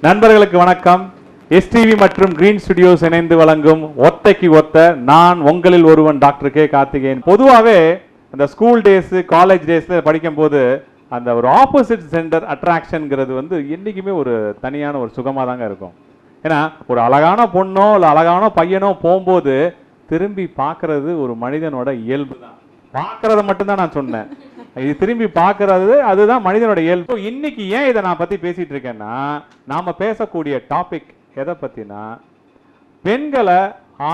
நண்பர்களுக்கு வணக்கம். எஸ்டிவி மற்றும் கிரீன் ஸ்டுடியோஸ் இணைந்து வழங்கும் ஒத்தைக்கு ஒத்த நான் உங்களில் ஒருவன் டாக்டர் கே கார்த்திகேயன். பொதுவாகவே அந்த ஸ்கூல் டேஸ் காலேஜ் டேஸ்ல படிக்கும் போது அந்த ஒரு ஆப்போசிட் சென்டர் அட்ராக்ஷன்ங்கிறது என்றைக்குமே ஒரு தனியான ஒரு சுகமாக தாங்க இருக்கும். ஏன்னா ஒரு அழகான பொண்ணோ இல்லை அழகான பையனோ போகும்போது திரும்பி பார்க்கறது ஒரு மனிதனோட இயல்பு தான். பார்க்கறத மட்டும்தான் நான் சொன்னேன், இது திரும்பி பார்க்கறது அதுதான் மனிதனோட இயல்பு. இன்னைக்கு ஏன் இதை நான் பத்தி பேசிட்டு இருக்கேன்னா, நாம பேசக்கூடிய டாபிக் எதை பத்தினா, பெண்களை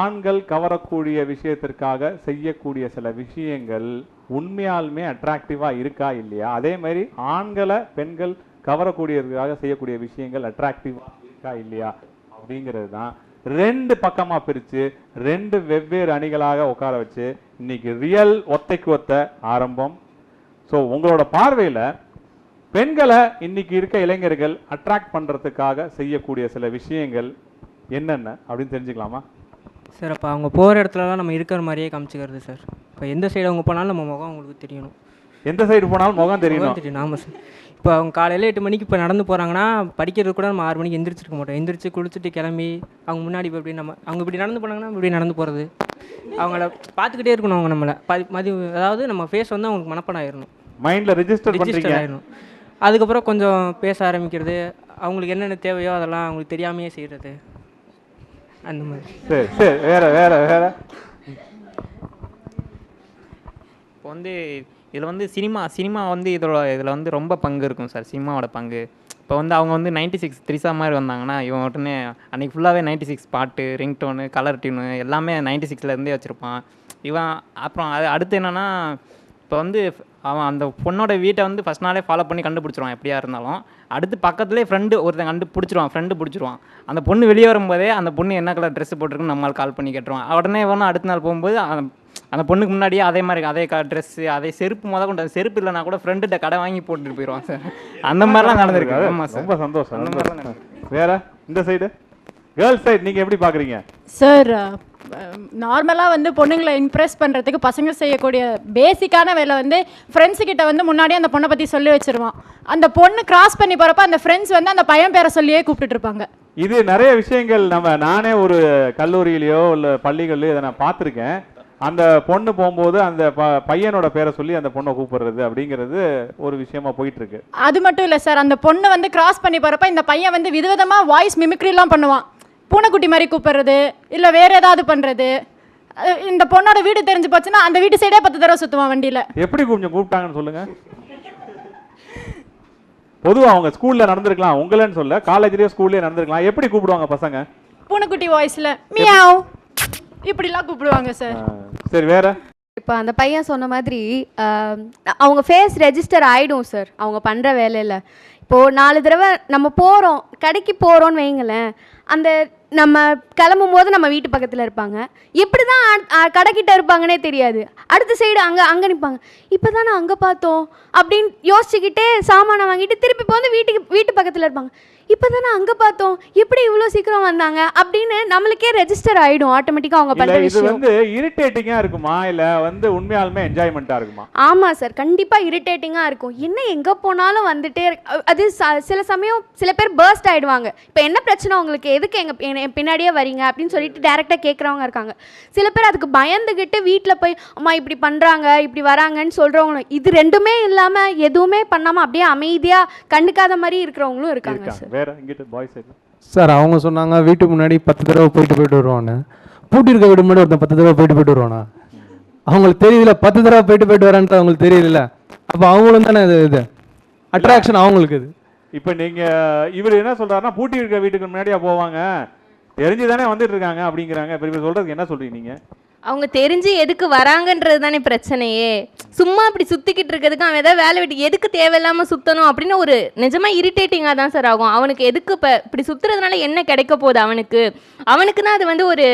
ஆண்கள் கவரக்கூடிய விஷயத்திற்காக செய்யக்கூடிய சில விஷயங்கள் உண்மையாலுமே அட்ராக்டிவா இருக்கா இல்லையா, அதே மாதிரி ஆண்களை பெண்கள் கவரக்கூடியதுக்காக செய்யக்கூடிய விஷயங்கள் அட்ராக்டிவா இருக்கா இல்லையா அப்படிங்கிறது தான் ரெண்டு பக்கமா பிரிச்சு ரெண்டு வெவ்வேறு அணிகளாக உட்கார வச்சு இன்னைக்கு ரியல் ஒத்தைக்கு ஒத்த ஆரம்பம். ஸோ உங்களோட பார்வையில் பெண்களை இன்னைக்கு இருக்க இளைஞர்கள் அட்ராக்ட் பண்ணுறதுக்காக செய்யக்கூடிய சில விஷயங்கள் என்னென்ன அப்படின்னு தெரிஞ்சுக்கலாமா சார்? அப்போ அவங்க போகிற இடத்துலலாம் நம்ம இருக்கிற மாதிரியே காமிச்சிக்கிறது சார். இப்போ எந்த சைடு அவங்க போனாலும் நம்ம முகம் அவங்களுக்கு தெரியணும். எந்த சைடு போனாலும் முகம் தெரியணும். ஆமாம் சார். இப்போ அவங்க காலையில் 8 மணிக்கு இப்போ நடந்து போகிறாங்கன்னா படிக்கிறது கூட நம்ம 6 மணிக்கு எந்திரிச்சிருக்க மாட்டோம். எந்திரிச்சு குளிச்சுட்டு கிளம்பி அவங்க முன்னாடி இப்போ இப்படி அவங்க இப்படி நடந்து போனாங்கன்னா இப்படி நடந்து போகிறது, அவங்கள பார்த்துக்கிட்டே இருக்கணும். அவங்க நம்மளை அதாவது நம்ம ஃபேஸ் அவங்களுக்கு மனப்பாடம் ஆயிடணும், மைண்டில் ரிஜிஸ்டர் ஆயிடணும். அதுக்கப்புறம் கொஞ்சம் பேச ஆரம்பிக்கிறது, அவங்களுக்கு என்னென்ன தேவையோ அதெல்லாம் அவங்களுக்கு தெரியாமையே செய்கிறது, அந்த மாதிரி. சரி சரி, வேற வேற வேற. இப்போ இதில் சினிமா இதில் ரொம்ப பங்கு இருக்கும் சார், சினிமாவோட பங்கு. இப்போ அவங்க 96 த்ரிஷா மாதிரி வந்தாங்கன்னா இவன் உடனே அன்றைக்கி ஃபுல்லாகவே 96 பாட்டு, ரிங்டோனு, கலர் டியூனு எல்லாமே 96லேருந்தே வச்சுருப்பான் இவன். அப்புறம் அடுத்து என்னென்னா, இப்போ அவன் அந்த பொண்ணோட வீட்டை ஃபஸ்ட் நாளே ஃபாலோ பண்ணி கண்டுபிடிச்சிருவான் எப்படியா இருந்தாலும். அடுத்து பக்கத்துலேயே ஒருத்தன் ஃப்ரெண்டு பிடிச்சிருவான். அந்த பொண்ணு வெளியே வரும்போதே அந்த பொண்ணு என்ன கலர் ட்ரெஸ் போட்டிருக்குன்னு நம்மளால் கால் பண்ணி கேட்டுருவான். உடனே அடுத்த நாள் போகும்போது அந்த பொண்ணுக்கு முன்னாடியே அதே மாதிரி அதே ட்ரெஸ்ஸு அதே செருப்பு கொண்டு செருப்பு இல்லைனா கூட ஃப்ரெண்டுகிட்ட கடை வாங்கி போட்டுட்டு போயிடுவான் சார். அந்த மாதிரிலாம் நடந்திருக்கு. ஆமாம் சார், ரொம்ப சந்தோஷம். அந்த மாதிரி வேற இந்த சைடு கேர்ள்ஸ் சைடு நீங்கள் எப்படி பார்க்குறீங்க சார்? நார்மலாக பொண்ணுங்களை இம்ப்ரெஸ் பண்ணுறதுக்கு பசங்க செய்யக்கூடிய பேசிக்கான வேலை ஃப்ரெண்ட்ஸுக்கிட்ட முன்னாடியே அந்த பொண்ணை பற்றி சொல்லி வச்சிருவான். அந்த பொண்ணு கிராஸ் பண்ணி போகிறப்ப அந்த ஃப்ரெண்ட்ஸ் அந்த பையன் பேரை சொல்லியே கூப்பிட்டுட்டு இருப்பாங்க. இது நிறைய விஷயங்கள் நானே ஒரு கல்லூரியிலையோ இல்லை பள்ளிகள்லையோ இதை நான் பார்த்துருக்கேன். அந்த பொண்ணு போகும்போது அந்த பையனோட பேரை சொல்லி அந்த பொண்ணை கூப்பிடுறது அப்படிங்கிறது ஒரு விஷயமா போயிட்டு இருக்கு. அது மட்டும் இல்லை சார், அந்த பொண்ணு கிராஸ் பண்ணி போகிறப்ப இந்த பையன் விதவிதமாக வாய்ஸ் மிமிக்ரிலாம் பண்ணுவான். பூனைக்குட்டி மாதிரி கூப்பிடுறது, இல்லை வேற ஏதாவது பண்ணுறது. இந்த பொண்ணோட வீடு தெரிஞ்சு போச்சுன்னா அந்த வீட்டு சைடே 10 தடவை சுற்றுவான் வண்டியில். எப்படி கொஞ்சம் கூப்பிட்டாங்கன்னு சொல்லுங்க. பொதுவாக அவங்க ஸ்கூலில் நடந்திருக்கலாம், உங்களேன்னு சொல்ல காலேஜ்லேயே ஸ்கூல்லேயே நடந்திருக்கலாம். எப்படி கூப்பிடுவாங்க பசங்க? பூனைக்குட்டி வாய்ஸில் மியாவ் இப்படிலாம் கூப்பிடுவாங்க சார். சரி, வேற. இப்போ அந்த பையன் சொன்ன மாதிரி அவங்க ஃபேஸ் ரெஜிஸ்டர் ஆகிடும் சார் அவங்க பண்ணுற வேலையில். இப்போது 4 தடவை நம்ம போகிறோம், கடைக்கு போகிறோன்னு வைங்களேன், அந்த நம்ம கிளம்பும் போது நம்ம வீட்டு பக்கத்தில் இருப்பாங்க, எப்படி தான் கடைக்கிட்ட இருப்பாங்கன்னே தெரியாது. அடுத்த சைடு அங்கே நிற்பாங்க, இப்போ தான் நான் அங்கே பார்த்தோம் அப்படின்னு யோசிச்சுக்கிட்டே சாமானை வாங்கிட்டு திருப்பி இப்போ வீட்டு பக்கத்தில் இருப்பாங்க, இப்போ தானே அங்கே பார்த்தோம், எப்படி இவ்வளோ சீக்கிரம் வந்தாங்க அப்படின்னு நம்மளுக்கே ரெஜிஸ்டர் ஆகிடும் ஆட்டோமேட்டிக்காக அவங்க பண்ணுற விஷயம். இது இரிட்டேட்டிங்காக இருக்குமா இல்லை உண்மையாலுமே என்ஜாய்மெண்ட்டாக இருக்குமா? ஆமாம் சார், கண்டிப்பாக இரிட்டேட்டிங்காக இருக்கும். என்ன எங்கே போனாலும் வந்துட்டே அது சில சமயம் சில பேர் பர்ஸ்ட் ஆகிடுவாங்க. இப்போ என்ன பிரச்சனை உங்களுக்கு, எதுக்கு எங்கள் பின்னாடியே வரீங்க அப்படின்னு சொல்லிட்டு டேரெக்டாக கேட்குறவங்க இருக்காங்க. சில பேர் அதுக்கு பயந்துக்கிட்டு வீட்டில் போய் அம்மா இப்படி பண்ணுறாங்க இப்படி வராங்கன்னு சொல்கிறவங்களும், இது ரெண்டுமே இல்லாமல் எதுவுமே பண்ணாமல் அப்படியே அமைதியாக கண்டுக்காத மாதிரி இருக்கிறவங்களும் இருக்காங்க சார். வேற இங்கிட்ட பாய்ஸ் சைடு சார் அவங்க சொன்னாங்க வீட்டுக்கு முன்னாடி 10 தடவை போயிட்டு வருவான்னு. பூட்டி இருக்க வீடு முன்னாடி ஒருத்தன் 10 தடவை போயிட்டு வருவானா? அவங்களுக்கு தெரியல 10 தடவை போயிட்டு வரான்னு அவங்களுக்கு தெரியல. அப்போ அவங்களும் தானே இது அட்ராக்ஷன் அவங்களுக்கு. இது இப்போ இவர் என்ன சொல்றாருன்னா, பூட்டி இருக்க வீட்டுக்கு முன்னாடியா போவாங்க, தெரிஞ்சுதானே வந்துட்டு இருக்காங்க அப்படிங்கிறாங்க. இப்போ இவர் சொல்றதுக்கு என்ன சொல்றீங்க நீங்க? அவங்க தெரிஞ்சு எதுக்கு வராங்கன்றது தானே பிரச்சனையே. சும்மா அப்படி சுற்றிக்கிட்டு இருக்கிறதுக்கு அவன் ஏதாவது வேலை விட்டு எதுக்கு தேவையில்லாமல் சுற்றணும் அப்படின்னு ஒரு நிஜமாக இரிட்டேட்டிங்காக தான் சார் ஆகும். அவனுக்கு எதுக்கு இப்போ இப்படி சுற்றுறதுனால என்ன கிடைக்க போகுது அவனுக்கு தான் அது ஒரு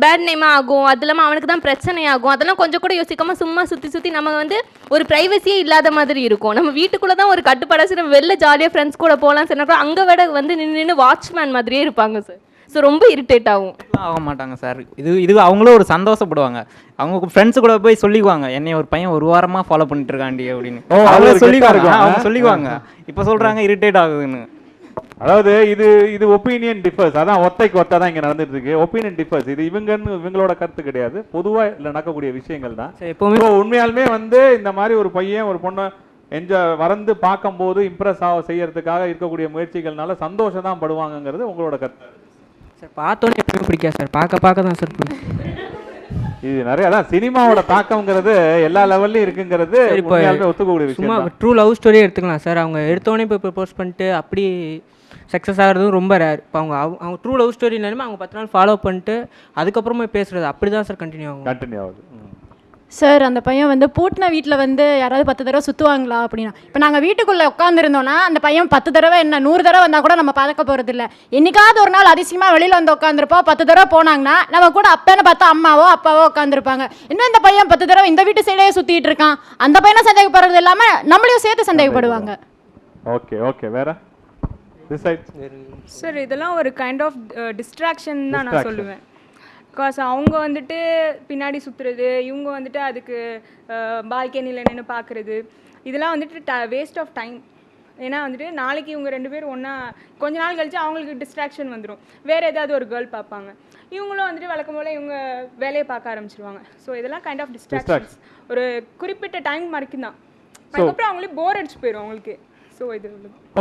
பேட் நேமாக ஆகும். அது இல்லாமல் அவனுக்கு தான் பிரச்சனையாகும். அதெல்லாம் கொஞ்சம் கூட யோசிக்காமல் சும்மா சுற்றி நம்ம ஒரு ப்ரைவசியே இல்லாத மாதிரி இருக்கும். நம்ம வீட்டுக்குள்ளே தான் ஒரு கட்டுப்பாடாக நம்ம வெளில ஜாலியாக ஃப்ரெண்ட்ஸ் கூட போகலாம் சொன்னா அங்கே விட நின்று வாட்ச்மேன் மாதிரியே இருப்பாங்க சார். ஸோ ரொம்ப இரிட்டேட் ஆக மாட்டாங்க சார். இது அவங்களும் ஒரு சந்தோஷப்படுவாங்க. அவங்க ஃப்ரெண்ட்ஸ் கூட போய் சொல்லிக்குவாங்க, என்னை ஒரு பையன் 1 வாரமாக ஃபாலோ பண்ணிட்டு இருக்காண்டி அப்படின்னு. அவங்க சொல்லிக்குவாங்க. இப்போ சொல்கிறாங்க இரிட்டேட் ஆகுதுன்னு. அதாவது இது ஒப்பீனியன் டிஃபர்ஸ். அதான் ஒத்தைக்கு ஒத்தை தான் இங்க நடந்துட்டு இருக்கு. Opinion differs. இது இவங்களோட கருத்து கிடையாது, பொதுவா இல்ல நடக்கக்கூடிய விஷயங்கள் தான். எப்பவுமே உண்மையாலுமே வந்து இந்த மாதிரி ஒரு பையன் ஒரு பொண்ணை வரந்து பார்க்கும்போது இம்ப்ரெஸ் செய்யறதுக்காக இருக்கக்கூடிய முயற்சிகள்னால சந்தோஷம் தான் படுவாங்கங்கிறது உங்களோட கருத்து. சார் பார்த்தோன்னே எப்பவுமே பிடிக்காது சார், பார்க்க தான் சார் பிடிக்கும். இது நிறைய அதான் சினிமாவோட தாக்கம்ங்கிறது எல்லா லெவல்லையும் இருக்குங்கிறது உண்மையாலுமே ஒத்துக்கக்கூடிய விஷயம். சும்மா ட்ரூ லவ் ஸ்டோரியே எடுத்துக்கலாம் சார். அவங்க எடுத்தோடனே இப்போ ப்ரப்போஸ் பண்ணிட்டு அப்படி சக்ஸஸ் ஆகிறதும் ரொம்ப ரேர். இப்போ அவங்க ட்ரூ லவ் ஸ்டோரி நிலைமை அவங்க 10 நாள் ஃபாலோ பண்ணிட்டு அதுக்கப்புறமா பேசுறது அப்படி தான் சார் கண்டினியூ ஆகுது. சார் அந்த பையன் வந்து பூட்டின வீட்டில் வந்து யாராவது 10 தடவை சுற்றுவாங்களா அப்படின்னா, இப்போ நாங்கள் வீட்டுக்குள்ளே உட்காந்துருந்தோன்னா அந்த பையன் 10 தடவை என்ன 100 தடவை வந்தால் கூட நம்ம பார்க்க போகிறது இல்லை. என்னைக்காவது ஒரு நாள் அதிசயமாக வெளியில் வந்து உட்காந்துருப்போம். 10 தடவை போனாங்கன்னா நம்ம கூட அப்பன்னு பார்த்தா அம்மாவோ அப்பாவோ உட்காந்துருப்பாங்க. இன்னும் இந்த பையன் 10 தடவை இந்த வீட்டு சைடே சுற்றிட்டு இருக்கான், அந்த பையனை சந்தேகப்படுறது இல்லாமல் நம்மளையும் சேர்த்து சந்தேகப்படுவாங்க. ஓகே வேற சார் இதெல்லாம் ஒரு கைண்ட் ஆஃப் டிஸ்ட்ராக்ஷன் தான் நான் சொல்லுவேன். பிகாஸ் அவங்க வந்துட்டு பின்னாடி சுற்றுறது, இவங்க வந்துட்டு அதுக்கு பால்கனியில் நின்று பார்க்குறது, இதெல்லாம் வந்துட்டு வேஸ்ட் ஆஃப் டைம். ஏன்னா வந்துட்டு நாளைக்கு இவங்க 2 பேரும் ஒன்றா கொஞ்ச நாள் கழிச்சு அவங்களுக்கு டிஸ்ட்ராக்ஷன் வந்துடும், வேறு ஏதாவது ஒரு கேர்ள் பார்ப்பாங்க, இவங்களும் வந்துட்டு வழக்கம் போல் இவங்க வேலையை பார்க்க ஆரம்பிச்சிருவாங்க. ஸோ இதெல்லாம் கைண்ட் ஆஃப் டிஸ்ட்ராக்ஷன்ஸ் ஒரு குறிப்பிட்ட டைம் வரைக்கும் தான், அதுக்கப்புறம் அவங்களே போர் அடிச்சு போயிடும் அவங்களுக்கு. ஸோ இது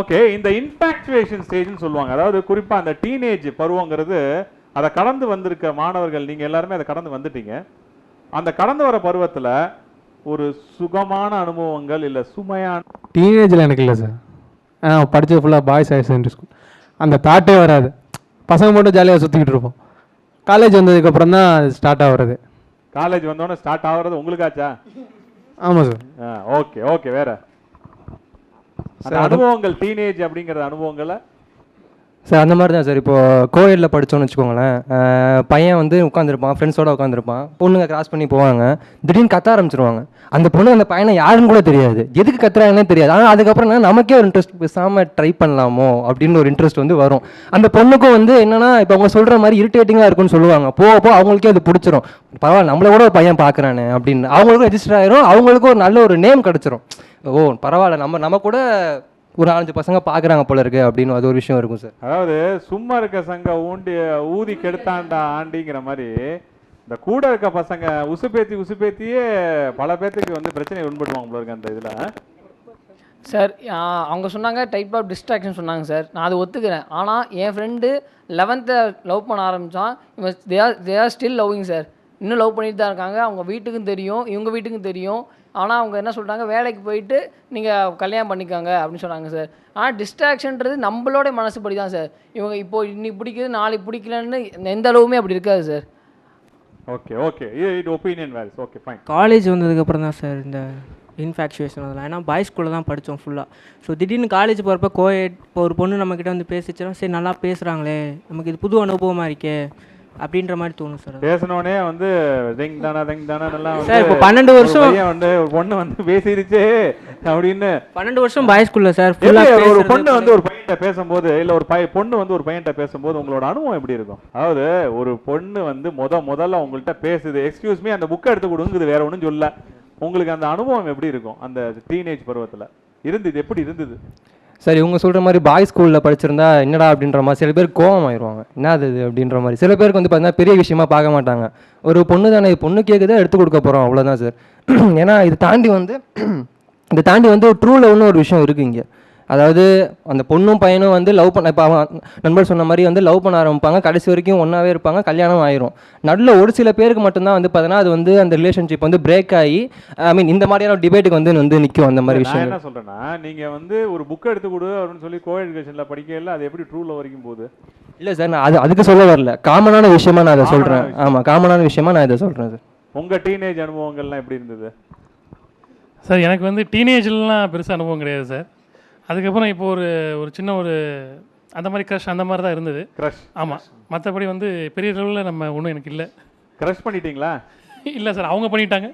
ஓகே. இந்த இன்ஃபாக்சுவேஷன் ஸ்டேஜ்னு சொல்லுவாங்க, அதாவது குறிப்பாக அந்த டீனேஜ் பருவங்கிறது அதை கடந்து வந்திருக்க மாணவர்கள் நீங்கள் எல்லாருமே அதை கடந்து வந்துட்டீங்க. அந்த கடந்து வர பருவத்தில் ஒரு சுகமான அனுபவங்கள் இல்லை சுமையான டீனேஜில் எனக்கு இல்லை சார். படித்தது ஃபுல்லாக பாய்ஸ் ஹையர் செகண்டரி ஸ்கூல், அந்த தாட்டே வராது. பசங்க மட்டும் ஜாலியாக சுற்றிக்கிட்டு இருப்போம். காலேஜ் வந்ததுக்கப்புறம் தான் அது ஸ்டார்ட் ஆகுறது. காலேஜ் வந்தோடனே ஸ்டார்ட் ஆகுறது உங்களுக்காச்சா? ஆமாம் சார். ஓகே வேற அந்த அனுபவங்கள் டீனேஜ் அப்படிங்கிற அனுபவங்களை சார் அந்த மாதிரி தான் சார். இப்போது கோவிலில் படித்தோன்னு வச்சுக்கோங்களேன், பையன் வந்து உட்காந்துருப்பான், ஃப்ரெண்ட்ஸோடு உட்காந்துருப்பான், பொண்ணுங்க கிராஸ் பண்ணி போவாங்க, திடீர்னு கத்த ஆரம்பிச்சிருவாங்க. அந்த பொண்ணு அந்த பையனை யாருன்னு கூட தெரியாது, எதுக்கு கத்துறாங்கன்னே தெரியாது. ஆனால் அதுக்கப்புறம் நமக்கே ஒரு இன்ட்ரெஸ்ட், பேசாமல் ட்ரை பண்ணலாமோ அப்படின்னு ஒரு இன்ட்ரெஸ்ட் வந்து வரும். அந்த பொண்ணுக்கும் வந்து என்னென்னா இப்போ அவங்க சொல்கிற மாதிரி இரிட்டேட்டிங்காக இருக்குன்னு சொல்லுவாங்க, போக அவங்களுக்கே அது பிடிச்சிரும். பரவாயில்ல நம்மளை கூட ஒரு பையன் பார்க்குறானே அப்படின்னு அவங்களுக்கும் ரெஜிஸ்டர் ஆயிரும், அவங்களுக்கும் ஒரு நல்ல ஒரு நேம் கிடச்சிரும். ஓ பரவாயில்ல நம்ம கூட ஒரு 4-5 பசங்க பார்க்குறாங்க போல இருக்கு அப்படின்னு அது ஒரு விஷயம் இருக்கும் சார். அதாவது சும்மா இருக்க சங்க ஊதி கெடுத்தாண்டா ஆண்டிங்கிற மாதிரி இந்த கூட இருக்க பசங்க உசுப்பேத்தியே பல பேர்த்துக்கு வந்து பிரச்சனை உண்படுவாங்க போல இருக்கு அந்த இதில். சார் அவங்க சொன்னாங்க டைப் ஆஃப் டிஸ்ட்ராக்ஷன் சொன்னாங்க சார், நான் அதை ஒத்துக்கிறேன். ஆனால் என் ஃப்ரெண்டு 11th லவ் பண்ண ஆரம்பித்தான், இவன் they are still loving sir. இன்னும் லவ் பண்ணிட்டு தான் இருக்காங்க. அவங்க வீட்டுக்கும் தெரியும், இவங்க வீட்டுக்கும் தெரியும். ஆனால் அவங்க என்ன சொல்கிறாங்க, வேலைக்கு போயிட்டு நீங்கள் கல்யாணம் பண்ணிக்காங்க அப்படின்னு சொன்னாங்க சார். ஆனால் டிஸ்ட்ராக்ஷன்றது நம்மளோட மனசுப்படி தான் சார். இவங்க இப்போ இன்னைக்கு பிடிக்குது நாளைக்கு பிடிக்கலன்னு எந்த அளவுமே அப்படி இருக்காது சார். ஓகே இது ஒப்பீனியன் வேல்ஸ். Okay fine. காலேஜ் வந்ததுக்கப்புறம் தான் சார் இந்த இன்ஃபாக்சுவேஷன் அதெல்லாம். ஏன்னா பாய்ஸ் ஸ்கூலில் தான் படித்தோம் ஃபுல்லாக. ஸோ திடீர்னு காலேஜ் போகிறப்ப கோயட் இப்போ ஒரு பொண்ணு நம்மக்கிட்ட வந்து பேசிச்சுன்னா சரி நல்லா பேசுகிறாங்களே, நமக்கு இது புது அனுபவமாக இருக்கே அப்படின்ற மாதிரி தோணும் சார். பேசணுனே வந்து திங் தானா எல்லாம் சார் இப்போ 12 வருஷம் வந்து ஒரு பொண்ணு வந்து பேசிருச்சு அப்படின்னு 12 வருஷம் பாய்ஸ் ஸ்கூல்ல சார் ஒரு பொண்ணு வந்து ஒரு பையன்கிட்ட பேசும்போது இல்ல ஒரு பொண்ணு வந்து ஒரு பையன்கிட்ட பேசும்போது உங்களோட அனுபவம் எப்படி இருக்கும்? அதாவது ஒரு பொண்ணு வந்து முதல்ல உங்கள்கிட்ட பேசுது, எக்ஸ்கியூஸ் மீ அந்த புக்கை எடுத்து கொடுங்குது, வேற ஒன்றும் சொல்ல, உங்களுக்கு அந்த அனுபவம் எப்படி இருக்கும்? அந்த டீனேஜ் பருவத்தில் இருந்தது எப்படி இருந்தது சார்? இவங்க சொல்கிற மாதிரி பாய்ஸ் ஸ்கூலில் படிச்சிருந்தா என்னடா அப்படின்ற மாதிரி சில பேர் கோவம் ஆயிடுவாங்க, என்ன அது அப்படின்ற மாதிரி. சில பேருக்கு வந்து பார்த்தீங்கன்னா பெரிய விஷயமா பார்க்க மாட்டாங்க, ஒரு பொண்ணு தானே பொண்ணு கேட்குதா எடுத்து கொடுக்க போகிறோம் அவ்வளோதான் சார். ஏன்னா இதை தாண்டி வந்து ட்ரூ லவ்னு ஒரு விஷயம் இருக்குது இங்கே. அதாவது அந்த பொண்ணும் பையனும் வந்து லவ் பண்ண, இப்போ அவன் நண்பர் சொன்ன மாதிரி வந்து லவ் பண்ண ஆரம்பிப்பாங்க, கடைசி வரைக்கும் ஒன்றாவே இருப்பாங்க, கல்யாணம் ஆயிரும். நடுவில் ஒரு சில பேருக்கு மட்டும்தான் வந்து பார்த்தீங்கன்னா அது வந்து அந்த ரிலேஷன்ஷிப் வந்து பிரேக் ஆகி இந்த மாதிரியான டிபேட்டுக்கு வந்து நிற்கும் அந்த மாதிரி விஷயம். என்ன சொல்கிறேன்னா, நீங்கள் வந்து ஒரு புக்கை எடுத்து கொடு அப்படின்னு சொல்லி கோ எஜுகேஷனில் படிக்கல, அது எப்படி ட்ரூ லவ் வரைக்கும் போகுது? இல்லை சார், நான் அதுக்கு சொல்ல வரல, காமனான விஷயமா நான் அதை சொல்கிறேன். ஆமாம், காமனான விஷயமா நான் இதை சொல்கிறேன் சார். உங்கள் டீனேஜ் அனுபவங்கள்லாம் எப்படி இருந்தது சார்? எனக்கு வந்து டீனேஜ்லாம் பெருசாக அனுபவம் கிடையாது சார். அதுக்கப்புறம் இப்போ ஒரு சின்ன அந்த மாதிரி க்ரஷ் அந்த மாதிரி தான் இருந்தது. க்ரஷ்? ஆமாம். மற்றபடி வந்து பெரிய லெவலில் நம்ம ஒன்றும் எனக்கு இல்லை. க்ரஷ் பண்ணிட்டீங்களா? இல்லை சார், அவங்க பண்ணிட்டாங்க.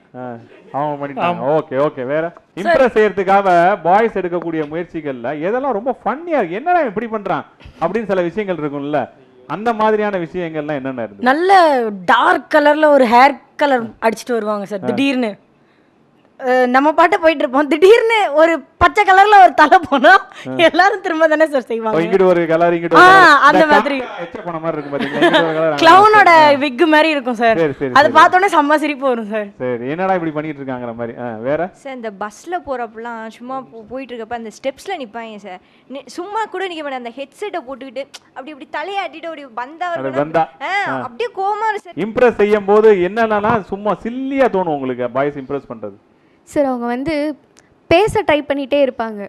அவங்க பண்ணிட்டாங்க. ஓகே வேற இம்ப்ரெஸ் செய்யறதுக்காக பாய்ஸ் எடுக்கக்கூடிய முயற்சிகள்ல எதெல்லாம் ரொம்ப ஃபன்னியா இருக்கு, என்னடா இப்படி பண்றான் அப்படின்னு சில விஷயங்கள் இருக்கும்ல, அந்த மாதிரியான விஷயங்கள்லாம் என்னென்ன இருந்தது? நல்ல டார்க் கலர்ல ஒரு ஹேர் கலர் அடிச்சுட்டு வருவாங்க சார் திடீர்னு. நம்ம பாட்டு போயிட்டு இருப்போம், திடீர்னு ஒரு பச்சை கலர்ல ஒரு தலை போனா எல்லாரும் திரும்ப தானே சார் செய்வாங்க. இங்கிட்டு ஒரு கலர் இங்கிட்டு அந்த மாதிரி போன மாதிரி இருக்கு பாத்தீங்களா, கிளவுனோட விக் மாதிரி இருக்கும் சார். அது பார்த்தோன்னே செம்ம சிரிப்பு வரும் சார். சரி, என்னடா இப்படி பண்ணிட்டு இருக்காங்கற மாதிரி. வேற சார் இந்த பஸ்ல போறப்பலாம் சும்மா போயிட்டு இருக்கப்ப அந்த ஸ்டெப்ஸ்ல நிப்பாங்க சார். சும்மா கூட நிக்க மாட்டாங்க, அந்த ஹெட்செட்டை போட்டுக்கிட்டு அப்படி இப்படி தலையாட்டிட்டு அப்படி வந்தா அப்படியே கோமா சார். இம்ப்ரெஸ் செய்யும் போது என்னன்னா சும்மா சில்லியா தோணும் உங்களுக்கு பாய்ஸ் இம்ப்ரெஸ் பண்றது. சார் அவங்க வந்து பேச ட்ரை பண்ணிகிட்டே இருப்பாங்க.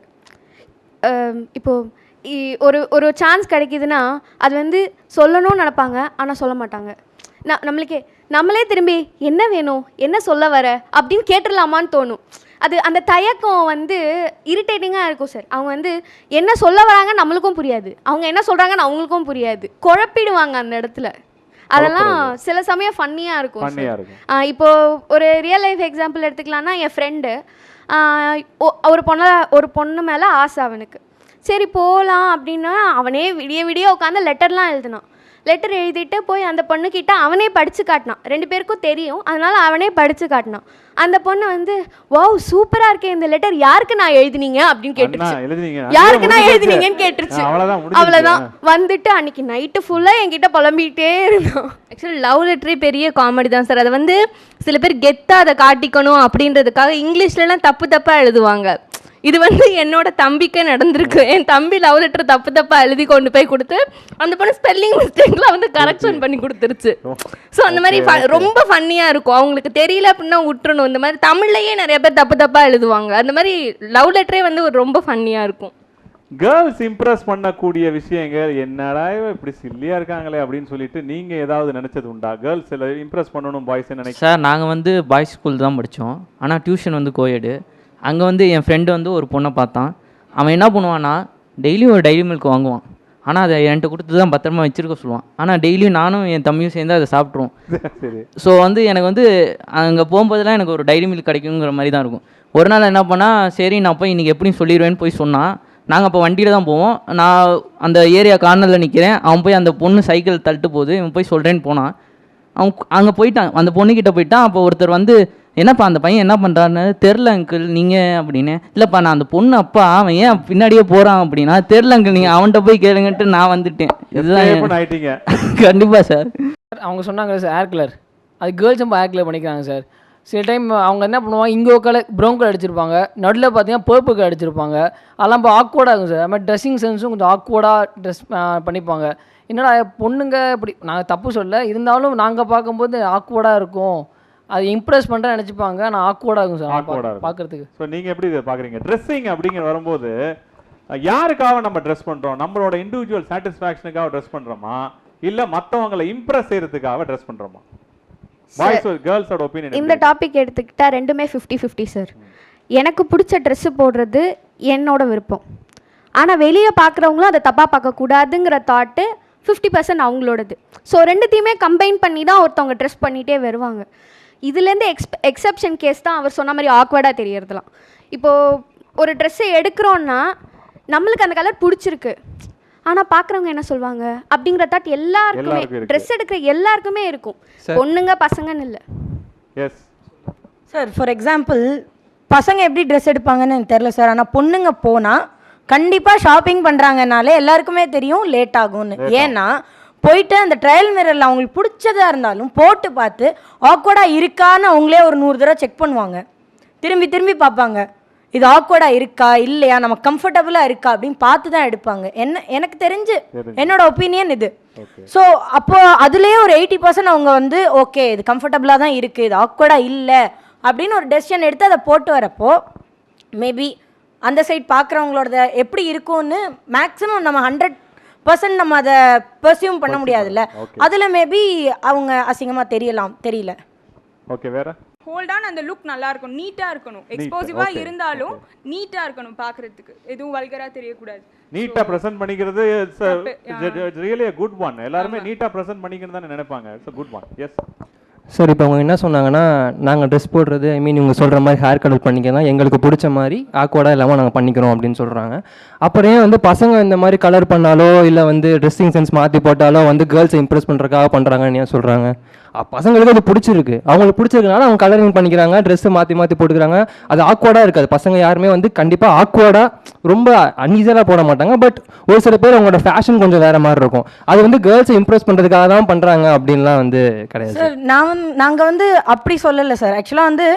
இப்போது ஒரு சான்ஸ் கிடைக்குதுன்னா அது வந்து சொல்லணும்னு நினப்பாங்க, ஆனால் சொல்ல மாட்டாங்க. நம்மளே திரும்பி என்ன வேணும், என்ன சொல்ல வர அப்படின்னு கேட்டுடலாமான்னு தோணும். அந்த தயக்கம் வந்து இரிட்டேட்டிங்காக இருக்கும் சார். அவங்க வந்து என்ன சொல்ல வராங்க நம்மளுக்கும் புரியாது, அவங்க என்ன சொல்கிறாங்கன்னு அவங்களுக்கும் புரியாது, குழப்பிடுவாங்க அந்த இடத்துல. அதெல்லாம் சில சமயம் ஃபன்னியாக இருக்கும். இப்போது ஒரு ரியல் லைஃப் எக்ஸாம்பிள் எடுத்துக்கலாம்னா, என் ஃப்ரெண்டு ஒரு பொண்ணு மேலே ஆசை அவனுக்கு. சரி போகலாம் அப்படின்னா அவனே விடிய உட்காந்து லெட்டர்லாம் எழுதினான். லெட்டர் எழுதிட்டு போய் அந்த பொண்ணுக்கிட்ட அவனே படித்து காட்டினான். 2 பேருக்கும் தெரியும், அதனால் அவனே படித்து காட்டினான். அந்த பொண்ணு வந்து வாவ் சூப்பராக இருக்கே இந்த லெட்டர், யாருக்கு நான் எழுதினீங்க அப்படின்னு கேட்டுருச்சு. யாருக்கு நான் எழுதினீங்கன்னு கேட்டுருச்சு. அவ்வளோதான். வந்துட்டு அன்னைக்கு நைட்டு ஃபுல்லாக என்கிட்ட புலம்பிகிட்டே இருந்தான். ஆக்சுவலி லவ் லெட்டரே பெரிய காமெடி தான் சார். அதை வந்து சில பேர் கெத்தாக அதை காட்டிக்கணும் அப்படின்றதுக்காக இங்கிலீஷ்லலாம் தப்பாக எழுதுவாங்க. இது வந்து என்னோட தம்பிக்கே நடந்திருக்கு. என் தம்பி லவ் லெட்டர் தப்பாக எழுதி கொண்டு போய் கொடுத்து அந்த பொண்ணு ஸ்பெல்லிங் மிஸ்டேக்லாம் வந்து கரெக்ஷன் பண்ணி கொடுத்துருச்சு. ஸோ அந்த மாதிரி ரொம்ப ஃபன்னியாக இருக்கும். அவங்களுக்கு தெரியல அப்படின்னா விட்டுறணும். இந்த மாதிரி தமிழ்லையே நிறைய பேர் தப்பாக எழுதுவாங்க. அந்த மாதிரி லவ் லெட்டரே வந்து ஒரு ரொம்ப ஃபன்னியாக இருக்கும். கேர்ள்ஸ் இம்ப்ரெஸ் பண்ணக்கூடிய விஷயங்கள் என்னடா இப்படி சில்லியா இருக்காங்களே அப்படின்னு சொல்லிட்டு நீங்க ஏதாவது நினைச்சது உண்டா? கேர்ள்ஸ் இம்ப்ரெஸ் பண்ணணும் பாய்ஸ் நினைக்க. சார் நாங்கள் வந்து பாய்ஸ் ஸ்கூல் தான் படித்தோம், ஆனால் டியூஷன் வந்து கோயடு. அங்கே வந்து என் ஃப்ரெண்டு வந்து ஒரு பொண்ணை பார்த்தான். அவன் என்ன பண்ணுவான்னா டெய்லியும் ஒரு டைரி மில்க் வாங்குவான், ஆனால் அதை என்கிட்ட கொடுத்து தான் பத்திரமா வச்சுருக்க சொல்லுவான். ஆனால் டெய்லியும் நானும் என் தம்பியும் சேர்ந்து அதை சாப்பிட்ருவோம். ஸோ வந்து எனக்கு வந்து அங்கே போகும்போதெல்லாம் எனக்கு ஒரு டைரி மில்க் கிடைக்குங்கிற மாதிரி தான் இருக்கும். ஒரு நாள் என்ன பண்ணால் சரி நான் போய் இன்றைக்கி எப்படியும் சொல்லிடுவேன்னு போய் சொன்னான். நாங்கள் அப்போ வண்டியில் தான் போவோம். நான் அந்த ஏரியா கார்னரில் நிற்கிறேன். அவன் போய் அந்த பொண்ணு சைக்கிள் தள்ளிட்டு போகுது. இவன் போய் சொல்கிறேன்னு போனான். அவன் அங்கே போயிட்டான், அந்த பொண்ணுக்கிட்ட போயிட்டான். அப்போ ஒருத்தர் வந்து என்னப்பா அந்த பையன் என்ன பண்ணுறான்னு தெரில அங்கிள் நீங்கள் அப்படின்னு. இல்லைப்பா நான் அந்த பொண்ணு அப்பா, அவன் ஏன் பின்னாடியே போகிறான் அப்படின்னா தெரில அங்கிள் நீங்கள் அவன்கிட்ட போய் கேளுங்கன்ட்டு நான் வந்துட்டேன். இதுதான் ஆகிட்டீங்க. கண்டிப்பாக சார். அவங்க சொன்னாங்க சார் ஏர் கலர், அது கேர்ள்ஸும் ஏர் கலர் பண்ணிக்கிறாங்க சார். சில டைம் அவங்க என்ன பண்ணுவாங்க, இங்கே கலர் ப்ரௌன் கலர் அடிச்சிருப்பாங்க, நடுவில் பார்த்தீங்கன்னா பர்பிள் கலர் அடிச்சிருப்பாங்க. அதெல்லாம் இப்போ ஆக்வர்டாக இருக்கும் சார். அது மாதிரி ட்ரெஸ்ஸிங் சென்ஸும் கொஞ்சம் ஆக்வர்டாக ட்ரெஸ் பண்ணிப்பாங்க. என்னடா பொண்ணுங்க இப்படி, நாங்கள் தப்பு சொல்ல, இருந்தாலும் நாங்கள் பார்க்கும்போது ஆக்வர்டாக இருக்கும், அது இம்ப்ரெஸ் பண்ணுறேன்னு நினச்சிப்பாங்க. ஆனால் ஆக்வர்டாக இருக்கும் சார் பார்க்குறதுக்கு. ஸோ நீங்கள் எப்படி இதை பார்க்குறீங்க? ட்ரெஸ்ஸிங் அப்படிங்கிற வரும்போது யாருக்காக நம்ம ட்ரெஸ் பண்ணுறோம்? நம்மளோட இண்டிவிஜுவல் சாட்டிஸ்ஃபேக்ஷனுக்காக ட்ரெஸ் பண்ணுறோமா, இல்லை மற்றவங்களை இம்ப்ரெஸ் செய்கிறதுக்காக ட்ரெஸ் பண்ணுறோமா? பாய்ஸ் கேர்ள்ஸோட ஒப்பீனியன். இந்த டாபிக் எடுத்துக்கிட்டா ரெண்டுமே 50-50 சார். எனக்கு பிடிச்ச ட்ரெஸ்ஸு போடுறது என்னோட விருப்பம், ஆனால் வெளியே பார்க்குறவங்களும் அதை தப்பாக பார்க்கக்கூடாதுங்கிற தாட்டு 50% அவங்களோடது. ஸோ ரெண்டுத்தையுமே கம்பைன் பண்ணி தான் ஒருத்தவங்க ட்ரெஸ் பண்ணிகிட்டே வருவாங்க. இதுலேருந்து எக்ஸப்ஷன் கேஸ் தான் அவர் சொன்ன மாதிரி ஆக்வர்டாக தெரியறதுலாம். இப்போது ஒரு ட்ரெஸ்ஸை எடுக்கிறோன்னா நம்மளுக்கு அந்த கலர் பிடிச்சிருக்கு, ஆனால் பார்க்குறவங்க என்ன சொல்லுவாங்க அப்படிங்கிற தாட் எல்லாருக்குமே, ட்ரெஸ் எடுக்கிற எல்லாருக்குமே இருக்கும், பொண்ணுங்க பசங்கன்னு இல்லை. Yes sir. ஃபார் எக்ஸாம்பிள் பசங்க எப்படி ட்ரெஸ் எடுப்பாங்கன்னு எனக்கு தெரில சார், ஆனால் பொண்ணுங்க போனால் கண்டிப்பாக ஷாப்பிங் பண்ணுறாங்கனாலே எல்லாருக்குமே தெரியும் லேட் ஆகும்னு. ஏன்னா போயிட்டு அந்த ட்ரையல் மிரரில் அவங்களுக்கு பிடிச்சதா இருந்தாலும் போட்டு பார்த்து ஆக்வர்டாக இருக்கான்னு அவங்களே ஒரு 100 தடவை செக் பண்ணுவாங்க, திரும்பி திரும்பி பார்ப்பாங்க, இது ஆக்வர்டாக இருக்கா இல்லையா, நம்ம கம்ஃபர்டபுளாக இருக்கா அப்படின்னு பார்த்து தான் எடுப்பாங்க. எனக்கு தெரிஞ்சு என்னோட ஒப்பீனியன் இது. ஸோ அப்போது அதுலேயே ஒரு 80% அவங்க வந்து ஓகே இது கம்ஃபர்டபுளாக தான் இருக்குது, இது ஆக்வர்டாக இல்லை அப்படின்னு ஒரு டெசிஷன் எடுத்து அதை போட்டு வரப்போ மேபி அந்த சைட் பார்க்குறவங்களோட எப்படி இருக்கும்னு மேக்ஸிமம் நம்ம 100% நம்ம அதை பர்சியூம் பண்ண முடியாதுல்ல, அதில் மேபி அவங்க அசிங்கமாக தெரியல. ஓகே, வேற ஹோல்டான அந்த லுக் நல்லா இருக்கும், நீட்டா இருக்கணும், எக்ஸ்போசிவா இருந்தாலும் நீட்டா இருக்கணும், பார்க்கிறதுக்கு எதுவும் வல்கரா தெரியக்கூடாது. நீட்டா பிரசன்ட் பண்ணிக்கிறது ரியலி a good one. எல்லாரும் நீட்டா பிரசன்ட் பண்ணிக்கணும் தான் நினைப்பாங்க. It's a good one. Yes sir. இப்போ அவங்க என்ன சொன்னாங்கன்னா, நாங்கள் ட்ரெஸ் போடுறது இவங்க சொல்கிற மாதிரி ஹேர் கலர் பண்ணிக்கலாம், எங்களுக்கு பிடிச்ச மாதிரி ஆக்வர்டாக இல்லாமல் நாங்கள் பண்ணிக்கிறோம் அப்படின்னு சொல்கிறாங்க. அப்புறம் வந்து பசங்க இந்த மாதிரி கலர் பண்ணாலோ இல்லை வந்து ட்ரெஸ்ஸிங் சென்ஸ் மாற்றி போட்டாலோ வந்து கேர்ள்ஸை இம்ப்ரெஸ் பண்ணுறதுக்காக பண்ணுறாங்கன்னு ஏன் சொல்கிறாங்க? பசங்களுக்கு அது பிடிச்சிருக்கு, அவங்களுக்கு பிடிச்சிருக்கனால அவங்க கலரிங் பண்ணிக்கிறாங்க, ட்ரெஸ்ஸை மாற்றி மாற்றி போட்டுக்கிறாங்க. அது ஆக்வர்டாக இருக்காது. பசங்க யாருமே வந்து கண்டிப்பாக ஆக்வர்டாக ரொம்ப அன்ஈஸியாக போட மாட்டாங்க. பட் ஒரு சில பேர் அவங்களோட ஃபேஷன் கொஞ்சம் வேறு மாதிரி இருக்கும். அது வந்து கேர்ள்ஸை இம்ப்ரெஸ் பண்ணுறதுக்காக தான் பண்ணுறாங்க அப்படின்லாம் வந்து கிடையாது சார். நாங்கள் வந்து அப்படி சொல்லலை சார். ஆக்சுவலாக வந்து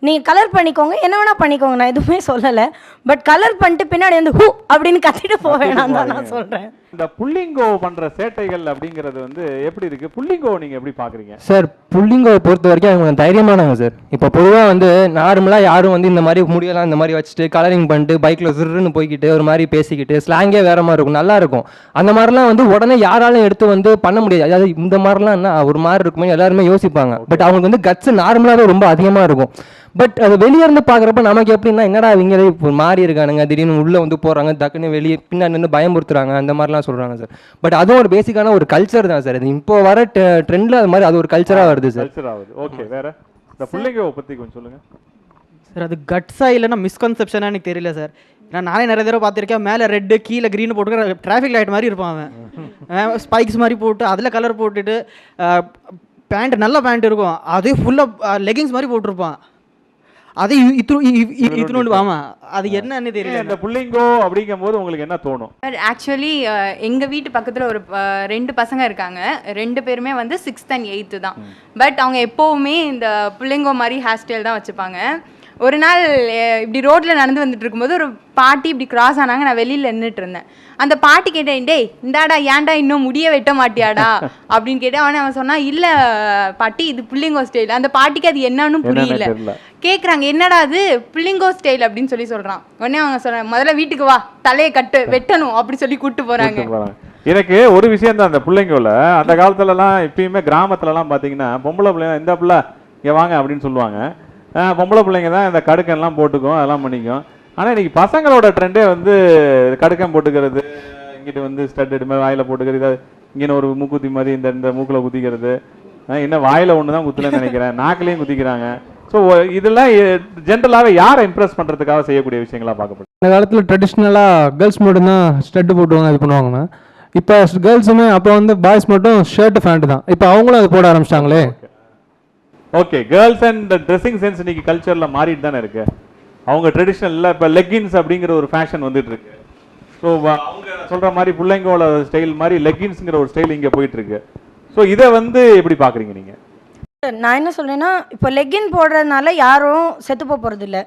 நீங்கள் கலர் பண்ணிக்கோங்க, என்ன வேணால் பண்ணிக்கோங்க, நான் எதுவுமே சொல்லலை. பட் கலர் பண்ணிட்டு பின்னாடி வந்து ஹூ அப்படின்னு கத்திட்டு போக வேணாம் தான் நான் சொல்கிறேன். இந்த புள்ளிங்கோ பண்ற சேட்டைகள் அப்படிங்கிறது வந்து எப்படி இருக்கு? புள்ளிங்கோ நீங்க எப்படி பாக்குறீங்க சார்? புள்ளிங்கோவை பொறுத்த வரைக்கும் அவங்க தைரியமானாங்க சார். இப்போ பொதுவாக வந்து நார்மலாக யாரும் வந்து இந்த மாதிரி முடியெல்லாம் இந்த மாதிரி வச்சுட்டு கலரிங் பண்ணிட்டு பைக்கில் சிறுன்னு போய்கிட்டு ஒரு மாதிரி பேசிக்கிட்டு ஸ்லாங்கே வேற மாதிரி இருக்கும், நல்லா இருக்கும். அந்த மாதிரிலாம் வந்து உடனே யாராலும் எடுத்து வந்து பண்ண முடியாது. அதாவது இந்த மாதிரிலாம் என்ன ஒரு மாதிரி இருக்குமே எல்லாருமே யோசிப்பாங்க. பட் அவங்களுக்கு வந்து கட்ஸ் நார்மலாகவே ரொம்ப அதிகமாக இருக்கும். பட் அது வெளியே இருந்து பார்க்குறப்ப நமக்கு எப்படின்னா என்னடா இவங்களே இப்போ மாறி இருக்கானுங்க, திடீர்னு உள்ளே வந்து போகிறாங்க, டக்குன்னு வெளியே பின்னாடி நின்று பயமுறுத்துறாங்க, அந்த மாதிரிலாம் சொல்கிறாங்க சார். பட் அதுவும் ஒரு பேசிக்கான ஒரு கல்ச்சர் தான் சார். இது இப்போ வர ட்ரெண்டில் அது மாதிரி அது ஒரு கல்ச்சராக வருது சார். கல்ச்சர் ஆகுது. ஓகே, வேற இந்த புள்ளிங்கோவை பற்றி கொஞ்சம் சொல்லுங்க சார். அது கட்ஸாக இல்லைன்னா மிஸ்கன்செப்ஷனாக எனக்கு தெரியல சார். நானே நிறைய தடவை பார்த்துருக்கேன், மேலே ரெட்டு கீழே க்ரீன் போட்டு டிராஃபிக் லைட் மாதிரி இருப்பான் அவன், ஸ்பைக்ஸ் மாதிரி போட்டு அதில் கலர் போட்டுட்டு பேண்ட் நல்ல பேண்ட் இருக்கும், அதே ஃபுல்லாக லெகிங்ஸ் மாதிரி போட்டிருப்பான், அதே இத்தினோண்டு. ஆமா, அது என்னன்னு தெரியல. இந்த புள்ளிங்கோ அப்படிங்கும் போது உங்களுக்கு என்ன தோணும்? ஆக்சுவலி எங்கள் வீட்டு பக்கத்தில் ஒரு 2 பசங்க இருக்காங்க. 2 பேருமே வந்து 6th and 8th தான். பட் அவங்க எப்போவுமே இந்த புள்ளிங்கோ மாதிரி ஹேர் ஸ்டைல் தான் வச்சுப்பாங்க. ஒரு நாள் இப்படி ரோட்டில் நடந்து வந்துட்டு இருக்கும்போது ஒரு பாட்டி இப்படி கிராஸ் ஆனாங்க. நான் வெளியில் நின்றுட்டு இருந்தேன். அந்த பாட்டி கேட்டேன், டேய் இந்தாடா ஏன்டா இன்னும் முடிய வெட்ட மாட்டியாடா அப்படின்னு கேட்டேன். அவன் சொன்னான், இல்லை பாட்டி இது புள்ளிங்கோ ஸ்டைல். அந்த பாட்டிக்கு அது என்னன்னு புரியல. கேட்குறாங்க, என்னடா அது புள்ளிங்கோ ஸ்டைல் அப்படின்னு சொல்கிறான். உடனே அவங்க சொல்கிறாங்க, முதல்ல வீட்டுக்கு வா, தலையை கட்டு, வெட்டணும் அப்படி சொல்லி கூப்பிட்டு போகிறாங்க. எனக்கு ஒரு விஷயம் தான், அந்த பிள்ளைங்கோல அந்த காலத்துலலாம் இப்பயுமே கிராமத்துலலாம் பார்த்தீங்கன்னா பொம்பளை பிள்ளைங்க இந்த பிள்ளை இங்கே வாங்க அப்படின்னு சொல்லுவாங்க. பொம்பளை பிள்ளைங்க தான் இந்த கடுக்கன்லாம் போட்டுக்கும், அதெல்லாம் பண்ணிக்கும். ஆனால் இன்னைக்கு பசங்களோட ட்ரெண்டே வந்து கடுக்கன் போட்டுக்கிறது, இங்கிட்டு வந்து ஸ்டட் மாதிரி வாயில் போட்டுக்கிறது, இங்கே ஒரு மூக்குத்தி மாதிரி இந்த மூக்கில் குத்திக்கிறது, இன்னும் வாயில் ஒன்று தான் குத்தலன்னு நினைக்கிறேன், நாக்கிலையும் குத்திக்கிறாங்க. ஸோ இதெல்லாம் ஜென்ரலாகவே யாரை இம்ப்ரெஸ் பண்ணுறதுக்காக செய்யக்கூடிய விஷயங்களாக பார்க்கப்படுது. அந்த காலத்தில் ட்ரெடிஷ்னலாக கேர்ள்ஸ் மட்டும்தான் ஸ்டட்டு போட்டுவாங்க, இது பண்ணுவாங்கண்ணா. இப்போ கேர்ள்ஸுமே அப்போ வந்து பாய்ஸ் மட்டும் ஷர்ட் ஃபேண்ட் தான். இப்போ அவங்களும் அது போட ஆரம்பிச்சிட்டாங்களே. Okay, girls and dressing sense இன்னைக்கு கல்ச்சரில் மாறிட்டு தானே இருக்கு. அவங்க ட்ரெடிஷ்னலில் இப்போ லெக்கின்ஸ் அப்படிங்கிற ஒரு ஃபேஷன் வந்துட்டு இருக்கு. ஸோ அவங்க சொல்கிற மாதிரி பிள்ளைங்களோட ஸ்டைல் மாதிரி லெக்கின்ஸுங்கிற ஒரு ஸ்டைல் இங்கே போயிட்டு இருக்கு. ஸோ இதை வந்து எப்படி பார்க்குறீங்க நீங்கள்? நான் என்ன சொல்றேன்னா, இப்போ லெக்கின் போடுறதுனால யாரும் செத்து போகிறது இல்லை.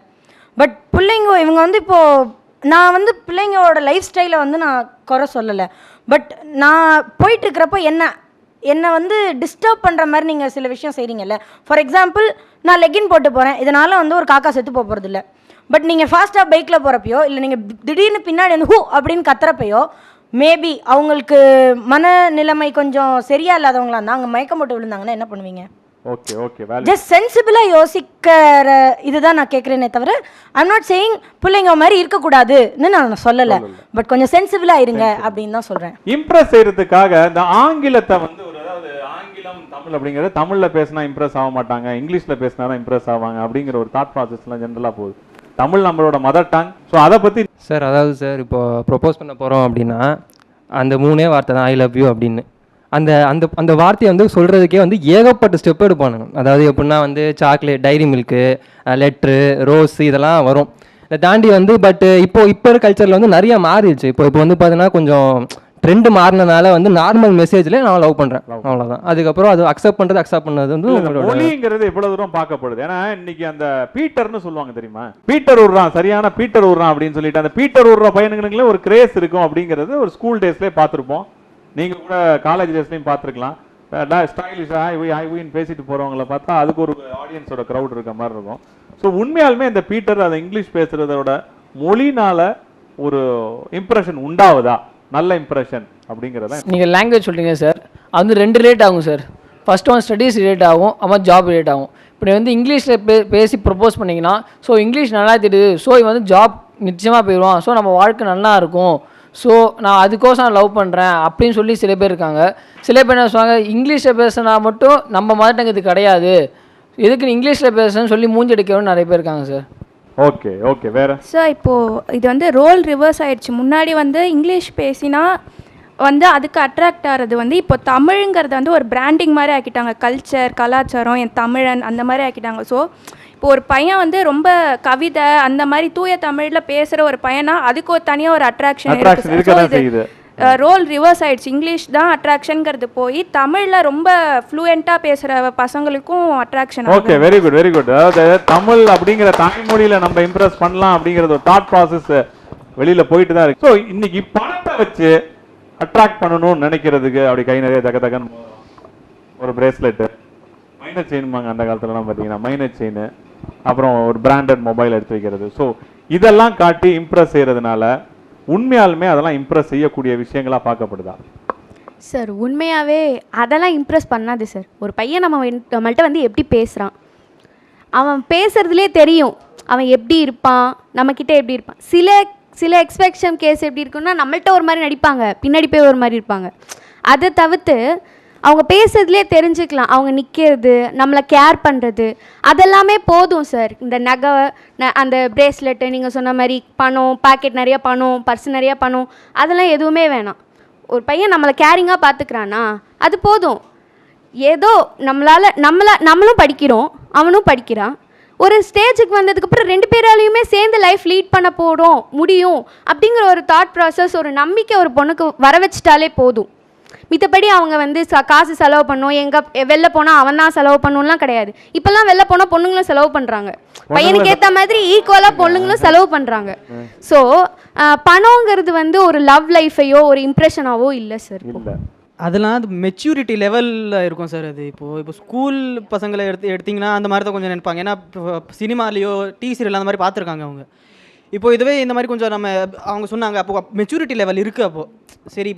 பட் பிள்ளைங்க இவங்க வந்து இப்போது நான் வந்து பிள்ளைங்களோட லைஃப் ஸ்டைலை வந்து நான் குறை சொல்லலை. பட் நான் போயிட்டுருக்கிறப்ப என்னை வந்து டிஸ்டர்ப் பண்ணுற மாதிரி நீங்கள் சில விஷயம் செய்கிறீங்கல்ல. ஃபார் எக்ஸாம்பிள், நான் லெக்கின் போட்டு போகிறேன், இதனால் வந்து ஒரு காக்கா செத்து போகிறது இல்லை. பட் நீங்கள் ஃபாஸ்ட்டாக பைக்கில் போகிறப்பையோ இல்லை நீங்கள் திடீர்னு பின்னாடி வந்து ஹூ அப்படின்னு கத்துறப்பையோ மேபி அவங்களுக்கு மனநிலைமை கொஞ்சம் சரியா இல்லாதவங்களா இருந்தால் அங்கே மயக்கம் போட்டு விழுந்தாங்கன்னா என்ன பண்ணுவீங்க? ஓகே ஓகே, ஜஸ்ட் சென்சிபிளாக யோசிக்கிற இதுதான் நான் கேட்குறேனே தவிர ஐம் நாட் சேயிங் பிள்ளைங்க மாதிரி இருக்கக்கூடாதுன்னு நான் சொல்லலை. பட் கொஞ்சம் சென்சிபிளாக இருங்க அப்படின்னு தான் சொல்கிறேன். இம்ப்ரெஸ் செய்யறதுக்காக இந்த ஆங்கிலத்தை வந்து அதாவது ஆங்கிலம் தமிழ் அப்படிங்கிறது, தமிழில் பேசினா இம்ப்ரெஸ் ஆக மாட்டாங்க, இங்கிலீஷில் பேசினா தான் இம்ப்ரெஸ் ஆவாங்க அப்படிங்கிற ஒரு தாட் ப்ராசஸ்லாம் ஜென்ரலாக போகுது. தமிழ் நம்மளோட மதர் டங். ஸோ அதை பற்றி சார், அதாவது சார் இப்போ ப்ரொப்போஸ் பண்ண போகிறோம் அப்படின்னா அந்த 3 வார்த்தை தான், ஐ லவ் யூ அப்படின்னு. அந்த அந்த அந்த வார்த்தையை வந்து சொல்கிறதுக்கே வந்து ஏகப்பட்ட ஸ்டெப் எடுப்பானுங்க. அதாவது எப்படின்னா வந்து சாக்லேட், டைரி மில்க்கு, லெட்ரு, ரோஸ் இதெல்லாம் வரும். இதை தாண்டி வந்து பட் இப்போ இருக்க கல்ச்சரில் வந்து நிறைய மாறிடுச்சு. இப்போ வந்து பார்த்தீங்கன்னா கொஞ்சம் ட்ரெண்டு மாறினதுனால வந்து நார்மல் மெசேஜ்ல நான் லவ் பண்ணுறேன், அவ்வளோதான். அதுக்கப்புறம் அது அக்செப்ட் பண்ணது வந்து மொழிங்கிறது எவ்வளவு தூரம் பார்க்கப்படுது. ஏன்னா இன்னைக்கு அந்த பீட்டர்னு சொல்லுவாங்க தெரியுமா, பீட்டர் விடுறான், சரியான பீட்டர் விடுறான் அப்படின்னு சொல்லிட்டு அந்த பீட்டர் விடுற பையனுங்களுக்குள்ள ஒரு கிரேஸ் இருக்கும் அப்படிங்கிறது ஒரு ஸ்கூல் டேஸ்லேயே பார்த்துருப்போம். நீங்கள் கூட காலேஜ் டேஸ்லையும் பார்த்துருக்கலாம். ஸ்டைலிஷாக பேசிட்டு போகிறவங்கள பார்த்தா அதுக்கு ஒரு ஆடியன்ஸோட க்ரௌட் இருக்க மாதிரி இருக்கும். ஸோ உண்மையாலுமே இந்த பீட்டர் அதை இங்கிலீஷ் பேசுகிறதோட மொழினால ஒரு இம்ப்ரெஷன் உண்டாவதா, நல்ல இம்ப்ரெஷன் அப்படிங்கிறத? நீங்கள் லாங்குவேஜ் சொல்கிறீங்க சார், அது வந்து 2 ரிலேட் ஆகும் sir. First one studies relate ஆகும், அப்புறம் ஜாப் ரிலேட் ஆகும். இப்படி வந்து இங்கிலீஷில் பேசி ப்ரப்போஸ் பண்ணிங்கன்னா ஸோ இங்கிலீஷ் நல்லா தெரியுது, ஸோ இவன் வந்து ஜாப் நிச்சயமாக போயிடுவான், ஸோ நம்ம வாழ்க்கை நல்லா இருக்கும், ஸோ நான் அதுக்கோசம் நான் லவ் பண்ணுறேன் அப்படின்னு சொல்லி சில பேர் இருக்காங்க. சில பேர் என்ன சொல்லுவாங்க, இங்கிலீஷில் பேசுனா மட்டும் நம்ம மதர் டங் இது கிடையாது, எதுக்கு இங்கிலீஷில் பேசுன்னு சொல்லி மூஞ்சி அடிக்கணும்னு நிறைய பேர் இருக்காங்க சார். ஓகே ஓகே, வேறு சார் இப்போது இது வந்து ரோல் ரிவர்ஸ் ஆகிடுச்சு. முன்னாடி வந்து இங்கிலீஷ் பேசினா வந்து அதுக்கு அட்ராக்ட் ஆகிறது வந்து இப்போ தமிழுங்கிறது வந்து ஒரு பிராண்டிங் மாதிரி ஆக்கிட்டாங்க. கல்ச்சர், கலாச்சாரம், என் தமிழன் அந்த மாதிரி ஆக்கிட்டாங்க. ஸோ இப்போ ஒரு பையன் வந்து ரொம்ப கவிதை அந்த மாதிரி தூய தமிழில் பேசுகிற ஒரு பையனா அதுக்கு ஒரு தனியாக ஒரு அட்ராக்ஷன் இருக்குது. ரோல் ரிவர்ஸ் ஆயிடுச்சு. இங்கிலீஷ் தான் அட்ராக்ஷனுங்கிறது போய் தமிழில் ரொம்ப ஃப்ளூயண்ட்டாக பேசுகிற பசங்களுக்கும் attraction. Okay, very good very good. அதாவது தமிழ் அப்படிங்கிற தாய்மொழியில் நம்ம இம்ப்ரெஸ் பண்ணலாம் அப்படிங்கிறது ஒரு தாட் ப்ராசஸ் வெளியில் போயிட்டு தான் இருக்கு. ஸோ இன்னைக்கு பணத்தை வச்சு அட்ராக்ட் பண்ணணும்னு நினைக்கிறதுக்கு அப்படி கை நிறைய தகன்னு ஒரு பிரேஸ்லெட்டு, மைனர் செயின்பாங்க அந்த காலத்துலலாம் பார்த்தீங்கன்னா, மைனர் செயின், அப்புறம் ஒரு பிராண்டட் மொபைல் எடுத்து வைக்கிறது. ஸோ இதெல்லாம் காட்டி இம்ப்ரெஸ் செய்கிறதுனால உண்மையாலுமே அதெல்லாம் இம்ப்ரெஸ் செய்யக்கூடிய விஷயங்களா பார்க்கப்படுதா? சார் உண்மையாகவே அதெல்லாம் இம்ப்ரெஸ் பண்ணாது சார். ஒரு பையன் நம்மள்கிட்ட வந்து எப்படி பேசுகிறான், அவன் பேசுகிறதுலே தெரியும் அவன் எப்படி இருப்பான், நம்மக்கிட்ட எப்படி இருப்பான். சில எக்ஸ்பெக்ஷன் கேஸ் எப்படி இருக்குன்னா நம்மள்கிட்ட ஒரு மாதிரி நடிப்பாங்க, பின்னாடி போய் ஒரு மாதிரி இருப்பாங்க. அதை தவிர்த்து அவங்க பேசுறதுலேயே தெரிஞ்சுக்கலாம் அவங்க நிற்கிறது, நம்மளை கேர் பண்ணுறது, அதெல்லாமே போதும் சார். இந்த நகை, அந்த பிரேஸ்லெட்டு, நீங்கள் சொன்ன மாதிரி பணம், பாக்கெட் நிறைய பணம், பர்ஸ் நிறைய பணம், அதெல்லாம் எதுவுமே வேணாம். ஒரு பையன் நம்மளை கேரிங்காக பார்த்துக்கிறானா அது போதும். ஏதோ நம்மளும் படிக்கிறோம், அவனும் படிக்கிறான். ஒரு ஸ்டேஜுக்கு வந்ததுக்கப்புறம் 2 பேராலையுமே சேர்ந்து லைஃப் லீட் பண்ண முடியும் அப்படிங்கிற ஒரு தாட் ப்ராசஸ், ஒரு நம்பிக்கை ஒரு பொண்ணுக்கு வர வச்சிட்டாலே போதும். மித்தபடி அவங்க வந்து காசு செலவு பண்ணும், வெளில போனால் அவன் தான் செலவு பண்ணணும்லாம் கிடையாது. இப்போல்லாம் வெளில போனால் பொண்ணுங்களும் செலவு பண்ணுறாங்க, பையனுக்கு ஏற்ற மாதிரி ஈக்குவலாக பொண்ணுங்களும் செலவு பண்ணுறாங்க. ஸோ பணங்கிறது வந்து ஒரு லவ் லைஃபையோ ஒரு இம்ப்ரெஷனாவோ இல்லை சார். அதெல்லாம் அது மெச்சூரிட்டி லெவலில் இருக்கும் சார். அது இப்போ ஸ்கூல் பசங்களை எடுத்திங்கன்னா அந்த மாதிரி தான் கொஞ்சம் நினைப்பாங்க. ஏன்னா சினிமாலேயோ சீரியல் அந்த மாதிரி பார்த்துருக்காங்க அவங்க. இப்போ இதுவே இந்த மாதிரி கொஞ்சம் அவங்க சொன்னாங்க அப்போ மெச்சூரிட்டி லெவல் இருக்குது. அப்போது சரி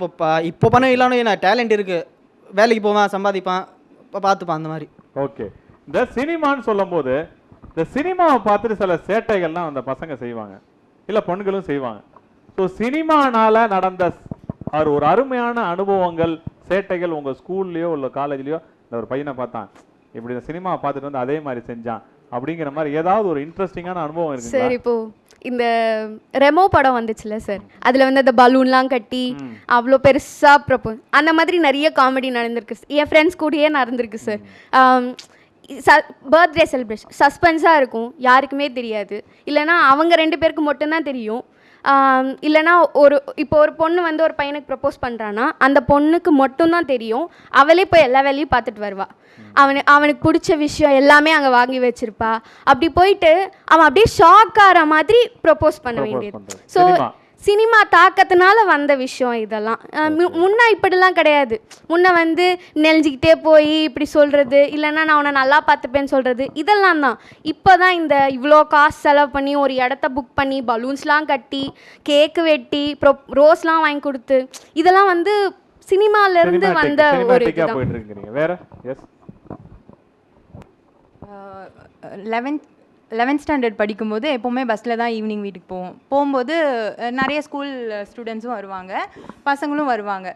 இப்போ பண்ண இல்லாமல் என்ன டேலண்ட் இருக்குது, வேலைக்கு போவான், சம்பாதிப்பான், இப்போ பார்த்துப்பான் அந்த மாதிரி. ஓகே, இந்த சினிமான்னு சொல்லும் போது இந்த சினிமாவை பார்த்துட்டு சில சேட்டைகள்லாம் அந்த பசங்க செய்வாங்க, இல்லை பொண்ணுகளும் செய்வாங்க. ஸோ சினிமானால நடந்த ஒரு அருமையான அனுபவங்கள், சேட்டைகள் உங்கள் ஸ்கூல்லையோ இல்லை காலேஜ்லையோ இந்த ஒரு பையனை பார்த்தான் இப்படி இந்த சினிமாவை பார்த்துட்டு வந்து அதே மாதிரி செஞ்சான் அப்படிங்கிற மாதிரி ஏதாவது ஒரு இன்ட்ரெஸ்டிங்கான அனுபவம் இருக்கு சார்? இப்போ இந்த ரெமோ படம் வந்துச்சுல சார், அதில் வந்து அந்த பலூன்லாம் கட்டி அவ்வளோ பெருசாக ப்ரப்போஸ், அந்த மாதிரி நிறைய காமெடி நடந்திருக்கு. என் ஃப்ரெண்ட்ஸ் கூடயே நடந்திருக்கு சார். பர்த்டே செலிப்ரேஷன் சஸ்பென்ஸாக இருக்கும், யாருக்குமே தெரியாது, இல்லைனா அவங்க 2 பேருக்கு மட்டும்தான் தெரியும். இல்லைனா இப்போ ஒரு பொண்ணு வந்து ஒரு பையனுக்கு ப்ரப்போஸ் பண்ணுறான்னா அந்த பொண்ணுக்கு மட்டும்தான் தெரியும். அவளே போய் எல்லா வேலையும் பார்த்துட்டு வருவா. அவனுக்கு பிடிச்ச விஷயம் எல்லாமே அங்கே வாங்கி வச்சிருப்பா. அப்படி போயிட்டு அவன் அப்படியே ஷாக் ஆகிற மாதிரி ப்ரப்போஸ் பண்ண வேண்டியது. ஸோ சினிமா தாக்கத்தினால வந்த விஷயம் இதெல்லாம். முன்ன இப்படிலாம் கிடையாது. முன்ன வந்து நெளிஞ்சிக்கிட்டே போய் இப்படி சொல்கிறது, இல்லைன்னா நான் அவனை நல்லா பார்த்துப்பேன்னு சொல்கிறது, இதெல்லாம் தான். இப்போ தான் இந்த இவ்வளோ காசு செலவு பண்ணி ஒரு இடத்த புக் பண்ணி பலூன்ஸ்லாம் கட்டி கேக்கு வெட்டி ரோஸ்லாம் வாங்கி கொடுத்து, இதெல்லாம் வந்து சினிமாலேருந்து வந்த ஒரு இதுதான். வேற 11th ஸ்டாண்டர்ட் படிக்கும்போது எப்போவுமே பஸ்ஸில் தான் ஈவினிங் வீட்டுக்கு போகும்போது நிறைய ஸ்கூல் ஸ்டூடெண்ட்ஸும் வருவாங்க, பசங்களும் வருவாங்க.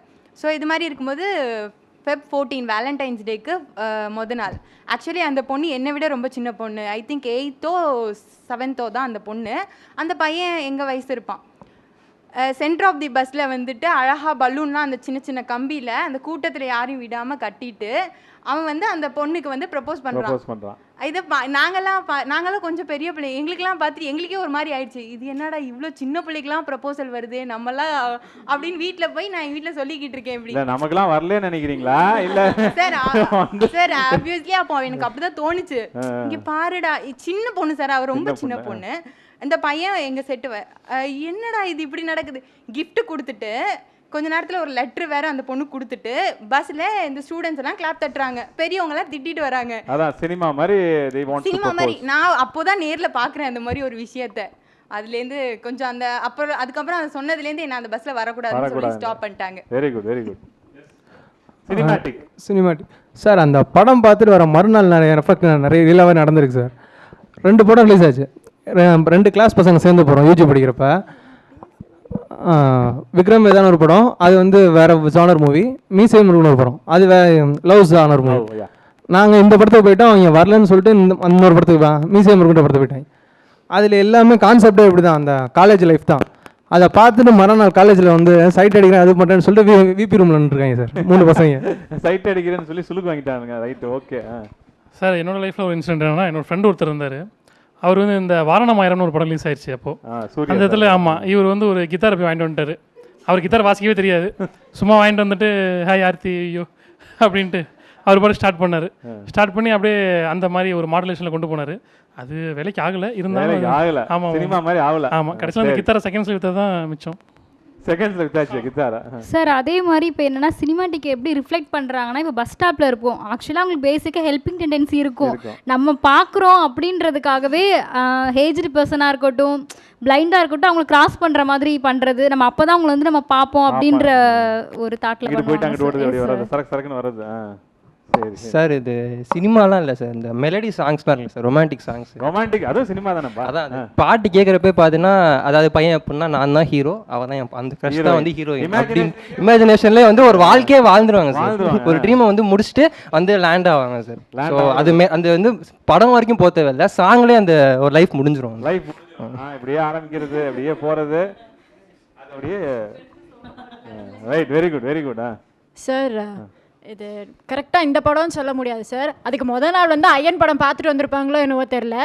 ஸோ இது மாதிரி இருக்கும்போது Feb 14 வேலண்டைன்ஸ் டேக்கு நாள் ஆக்சுவலி அந்த பொண்ணு என்னை விட ரொம்ப சின்ன பொண்ணு, I think 8th or 7th தான் அந்த பொண்ணு. அந்த பையன் எங்கள் வயசு இருப்பான். சென்டர் ஆஃப் தி பஸ்ஸில் வந்துட்டு அழகாக பலூன்லாம் அந்த சின்ன சின்ன கம்பியில் அந்த கூட்டத்தில் யாரையும் விடாமல் கட்டிட்டு அவன் வந்து அந்த பொண்ணுக்கு வந்து ப்ரப்போஸ் பண்ணுறான். இதை நாங்களாம் கொஞ்சம் பெரிய பிள்ளை, எங்களுக்கெல்லாம் பார்த்துட்டு எங்களுக்கே ஒரு மாதிரி ஆயிடுச்சு. இது என்னடா இவ்வளோ சின்ன பிள்ளைக்கெல்லாம் ப்ரப்போசல் வருது நம்மளாம் அப்படின்னு வீட்டில் போய் நான் எங்கள் வீட்டில் சொல்லிக்கிட்டு இருக்கேன். இப்படி நமக்குலாம் வரலன்னு நினைக்கிறீங்களா? இல்லை சார் ஆப்வியஸ்லி அப்போ எனக்கு அப்படிதான் தோணுச்சு. இங்கே பாருடா சின்ன பொண்ணு சார், அவள் ரொம்ப சின்ன பொண்ணு. இந்த பையன் எங்கள் செட்டு என்னடா இது இப்படி நடக்குது, கிஃப்ட் கொடுத்துட்டு கொஞ்ச நேரத்தில் ஒரு லெட்ரு வேற அந்த பொண்ணு கொடுத்துட்டு பஸ்ஸில் இந்த ஸ்டூடெண்ட்ஸ் எல்லாம் கிளாப் தட்டுறாங்க, பெரியவங்களாம் திட்டிட்டு வராங்க. அதான் சினிமா மாதிரி. நான் அப்போதான் நேரில் பார்க்குறேன் அந்த மாதிரி ஒரு விஷயத்த. அதுலேருந்து கொஞ்சம் அந்த அதுக்கப்புறம் அதை சொன்னதுலேருந்து என்ன அந்த பஸ்ஸில் வரக்கூடாதுன்னு சொல்லி ஸ்டாப் பண்ணிட்டாங்க. Very good very good. Cinematic sir, அந்த படம் பார்த்துட்டு வர மறுநாள் நிறைய ரீலாகவே நடந்திருக்கு சார். 2 படம் ரிலீஸ் ஆச்சு. 2 கிளாஸ் பசங்க சேர்ந்து போகிறோம் யூஜி படிக்கிறப்ப. விக்ரம் வேதான ஒரு படம், அது வந்து வேறு ஜானர் மூவி. மீசை முருகன் ஒரு படம், அது லவ் ஜானர் மூவி. நாங்கள் இந்த படத்துக்கு போயிட்டோம், அவங்க வரலன்னு சொல்லிட்டு இன்னொரு படத்துக்கு மீசை முருகன் படத்துக்கு போயிட்டாங்க. அதில் எல்லாமே கான்செப்டே இப்படி தான், அந்த காலேஜ் லைஃப் தான். அதை பார்த்துட்டு மறுநாள் காலேஜில் வந்து சைட் அடிக்கிறேன் அது பண்ணுறேன்னு சொல்லிட்டு விபி ரூமில் நின்றுருக்காங்க சார் 3 பசங்க. சைட் அடிக்கிறேன்னு சொல்லி சுலுக்கு வாங்கிட்டானுங்க. Right, okay. சார் என்னோட லைஃப்பில் ஒரு இன்சிடென்ட் என்னன்னா, என்னோட ஃப்ரெண்டு ஒருத்தர் இருந்தார். அவர் வந்து இந்த வாரணமாயிரம்னு ஒரு படம் ரிலீஸ் ஆயிடுச்சு அப்போது. அந்த இடத்துல ஆமாம், இவர் வந்து ஒரு கித்தாரை போய் வாங்கிட்டு வந்துட்டார். அவர் கித்தார் வாசிக்கவே தெரியாது, சும்மா வாங்கிட்டு வந்துட்டு ஹாய் ஆர்த்தி ஐயோ அப்படின்ட்டு அவர் பாட்டு ஸ்டார்ட் பண்ணார். ஸ்டார்ட் பண்ணி அப்படியே அந்த மாதிரி ஒரு மாடுலேஷனில் கொண்டு போனார். அது வேலைக்கு ஆகலை, இருந்தாலும் ஆமாம் சினிமா மாதிரி ஆகலை. ஆமாம், கடைசியில் அந்த கித்தாரை செகண்ட்ஸில் விற்று தான் மிச்சம். செகண்ட்ஸில் வித்தாச்சு கித்தாரா. சார் அதே மாதிரி இப்போ என்னென்னா சினிமாட்டிக் எப்படி ரிஃப்ளெக்ட் பண்ணுறாங்கன்னா, இப்போ பஸ் ஸ்டாப்பில் இருப்போம், ஆக்சுவலாக அவங்களுக்கு பேசிக்காக ஹெல்பிங் டெண்டன்சி இருக்கும். நம்ம பார்க்குறோம் அப்படின்றதுக்காகவே ஏஜ்டு பர்சனாக இருக்கட்டும், பிளைண்டாக இருக்கட்டும், அவங்களை கிராஸ் பண்ணுற மாதிரி பண்ணுறது, நம்ம அப்போ தான் அவங்களை வந்து நம்ம பார்ப்போம் அப்படின்ற ஒரு தாட்டில் வருது. சார் இது சினிமாலாம் இல்லை சார், இந்த மெலடி சாங்ஸ்லாம் இல்லை சார், ரொமான்டிக் சாங்ஸ். ரொமான்டிக் அதுவும் சினிமா தானேப்பா. அதான் பாட்டு கேட்குறப்ப பார்த்தீங்கன்னா, அதாவது பையன் எப்படின்னா நான் தான் ஹீரோ, அவள் தான் அந்த க்ரஷ் தான் வந்து ஹீரோயின் அப்படின்னு இமேஜினேஷன்லேயே வந்து ஒரு வாழ்க்கையே வாழ்ந்துருவாங்க சார். ஒரு ட்ரீமை வந்து முடிச்சுட்டு வந்து லேண்ட் ஆவாங்க சார். ஸோ அது அந்த வந்து படம் வரைக்கும் போக தேவையில்லை, சாங்லேயே அந்த ஒரு லைஃப் முடிஞ்சிடும். லைஃப் இப்படியே ஆரம்பிக்கிறது, அப்படியே போகிறது, அது அப்படியே. Right, very good, very good. Sir இது கரெக்டாக இந்த படம்னு சொல்ல முடியாது சார். அதுக்கு முதல் நாள் வந்து அயன் படம் பார்த்துட்டு வந்திருப்பாங்களோ என்னவோ தெரில.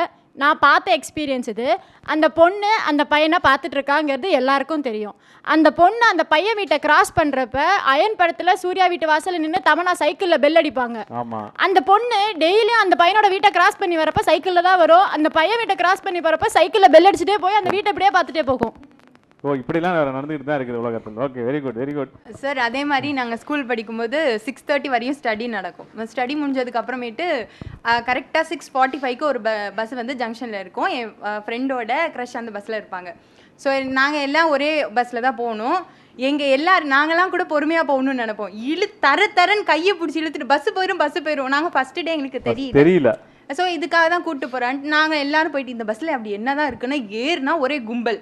நான் பார்த்த எக்ஸ்பீரியன்ஸ் இது. அந்த பொண்ணு அந்த பையனை பார்த்துட்டு இருக்காங்கிறது எல்லாருக்கும் தெரியும். அந்த பொண்ணு அந்த பையன் வீட்டை கிராஸ் பண்ணுறப்ப அயன் படத்தில் சூர்யா வீட்டு வாசலில் நின்று தமனா சைக்கிளில் பெல் அடிப்பாங்க. அந்த பொண்ணு டெய்லியும் அந்த பையனோட வீட்டை கிராஸ் பண்ணி வரப்போ சைக்கிளில் தான் வரும். அந்த பையன் வீட்டை கிராஸ் பண்ணி வரப்போ சைக்கிளில் பெல் அடிச்சுட்டே போய் அந்த வீட்டை இப்படியே பார்த்துட்டே போகும். ஓ, இப்படிலாம் நடந்துகிட்டு தான் இருக்குது உலகத்தில். Okay, very good, very good. Sir அதே மாதிரி நாங்கள் ஸ்கூல் படிக்கும்போது 6:30 வரையும் ஸ்டடி நடக்கும். ஸ்டடி முடிஞ்சதுக்கு அப்புறமேட்டு கரெக்டாக 6:45க்கு ஒரு பஸ் வந்து ஜங்ஷனில் இருக்கும். என் ஃப்ரெண்டோட க்ரஷ் அந்த பஸ்ஸில் இருப்பாங்க. ஸோ நாங்கள் எல்லாம் ஒரே பஸ்ஸில் தான் போகணும். நாங்கள்லாம் கூட பொறுமையாக போகணும்னு நினைப்போம். தரன்னு கையை பிடிச்சி இழுத்துட்டு பஸ்ஸு போயிடும். நாங்கள் ஃபஸ்ட்டு டே எங்களுக்கு தெரியல. ஸோ இதுக்காக தான் கூப்பிட்டு போகிறோம். நாங்கள் எல்லோரும் போயிட்டு இந்த பஸ்ஸில் அப்படி என்ன தான் இருக்குன்னா, ஏறுனா ஒரே கும்பல்.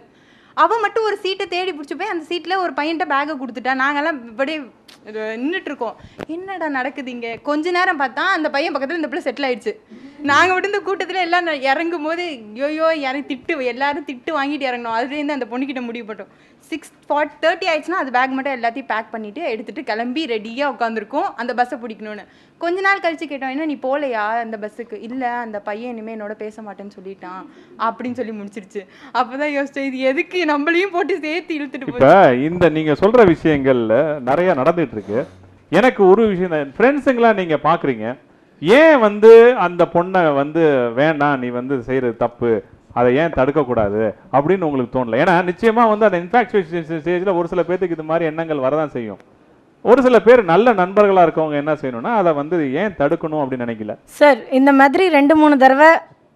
அவன் மட்டும் ஒரு சீட்டை தேடி பிடிச்சி போய் அந்த சீட்டில் ஒரு பையன்ட்ட பேக்கை கொடுத்துட்டா. நாங்கள்லாம் இப்படியே நின்றுட்டுருக்கோம், என்னடா நடக்குது இங்கே. கொஞ்ச நேரம் பார்த்தா அந்த பையன் பக்கத்தில் இந்த பிள்ளை செட்டில் ஆயிடுச்சு. நாங்கள் விட்டு இந்த கூட்டத்தில் எல்லாம் இறங்கும் போது ஐயோ எல்லாரும் திட்டு வாங்கிட்டு இறங்கணும். அதுலேருந்து அந்த பொண்ணுக்கிட்ட முடிவு பண்ணோம். 6:30 ஆயிடுச்சுன்னா அது பேக் மட்டும் எல்லாத்தையும் பேக் பண்ணிவிட்டு எடுத்துகிட்டு கிளம்பி ரெடியாக உட்காந்துருக்கோம் அந்த பஸ்ஸை பிடிக்கணும்னு. கொஞ்ச நாள் கழிச்சு கேட்டோம், என்ன நீ போகலையா அந்த பஸ்ஸுக்கு? இல்லை, அந்த பையன் இனிமேல் என்னோட பேச மாட்டேன்னு சொல்லிட்டான் அப்படின்னு சொல்லி முடிச்சிருச்சு. அப்போ தான் யோசிச்சேன், இது எதுக்கு நம்மளையும் போட்டு சேர்த்து இழுத்துட்டு போய். இப்போ இந்த நீங்கள் சொல்கிற விஷயங்கள்ல நிறைய நடந்துகிட்டு இருக்கு. எனக்கு ஒரு விஷயம் தான், ஃப்ரெண்ட்ஸுங்களாம் நீங்கள் பார்க்குறீங்க, ஏன் வந்து அந்த பொண்ணை வந்து வேண்டாம் நீ வந்து செய்கிறது தப்பு, அதை ஏன் தடுக்கக்கூடாது அப்படின்னு உங்களுக்கு தோணல? ஏன்னா நிச்சயமாக வந்து அந்த இன்ஃபாக்சுவேஷன் ஸ்டேஜில் ஒரு சில பேருக்கு இது மாதிரி எண்ணங்கள் வரதான் செய்யும். ஒரு சில பேர் நல்ல நண்பர்களாக இருக்கவங்க என்ன செய்யணும்னா அதை வந்து ஏன் தடுக்கணும் அப்படின்னு நினைக்கல சார். இந்த மாதிரி 2-3 தடவை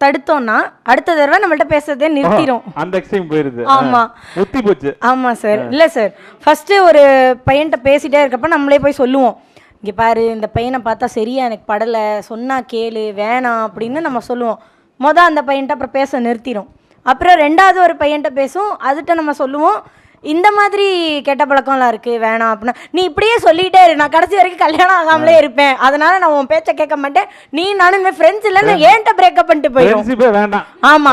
தடுத்தோம்னா அடுத்த தடவை நம்மள்ட்ட பேசுறதே நிறுத்திடும். அந்த எக்ஸ்ட்ரீம் போயிருது. ஆமா, ஒத்தி போச்சு. ஆமா சார். இல்ல சார், ஃபர்ஸ்ட் ஒரு பையன்கிட்ட பேசிட்டே இருக்கப்ப நம்மளே போய் சொல்லுவோம், இங்கே பாரு இந்த பையனை பார்த்தா சரியா எனக்கு படலை, சொன்னா கேளு, வேணாம் அப்படின்னு நம்ம சொல்லுவோம். அந்த பையன்ட்ட அப்புறம் பேச நிறுத்திடும். அப்புறம் 2வது ஒரு பையன்ட்ட பேசும், அதுகிட்ட நம்ம சொல்லுவோம், இந்த மாதிரி கெட்ட பழக்கம்லாம் இருக்கு, வேணாம் அப்படின்னா நீ இப்படியே சொல்லிட்டே இரு, நான் கடைசி வரைக்கும் கல்யாணம் ஆகாமலே இருப்பேன், அதனால நான் உன் பேச்சை கேட்க மாட்டேன், நீ நானும் ஃப்ரெண்ட்ஸ் இல்லைன்னு ஏன்ட்ட பிரேக்கப் பண்ணிட்டு போயிடும். வேண்டாம். ஆமா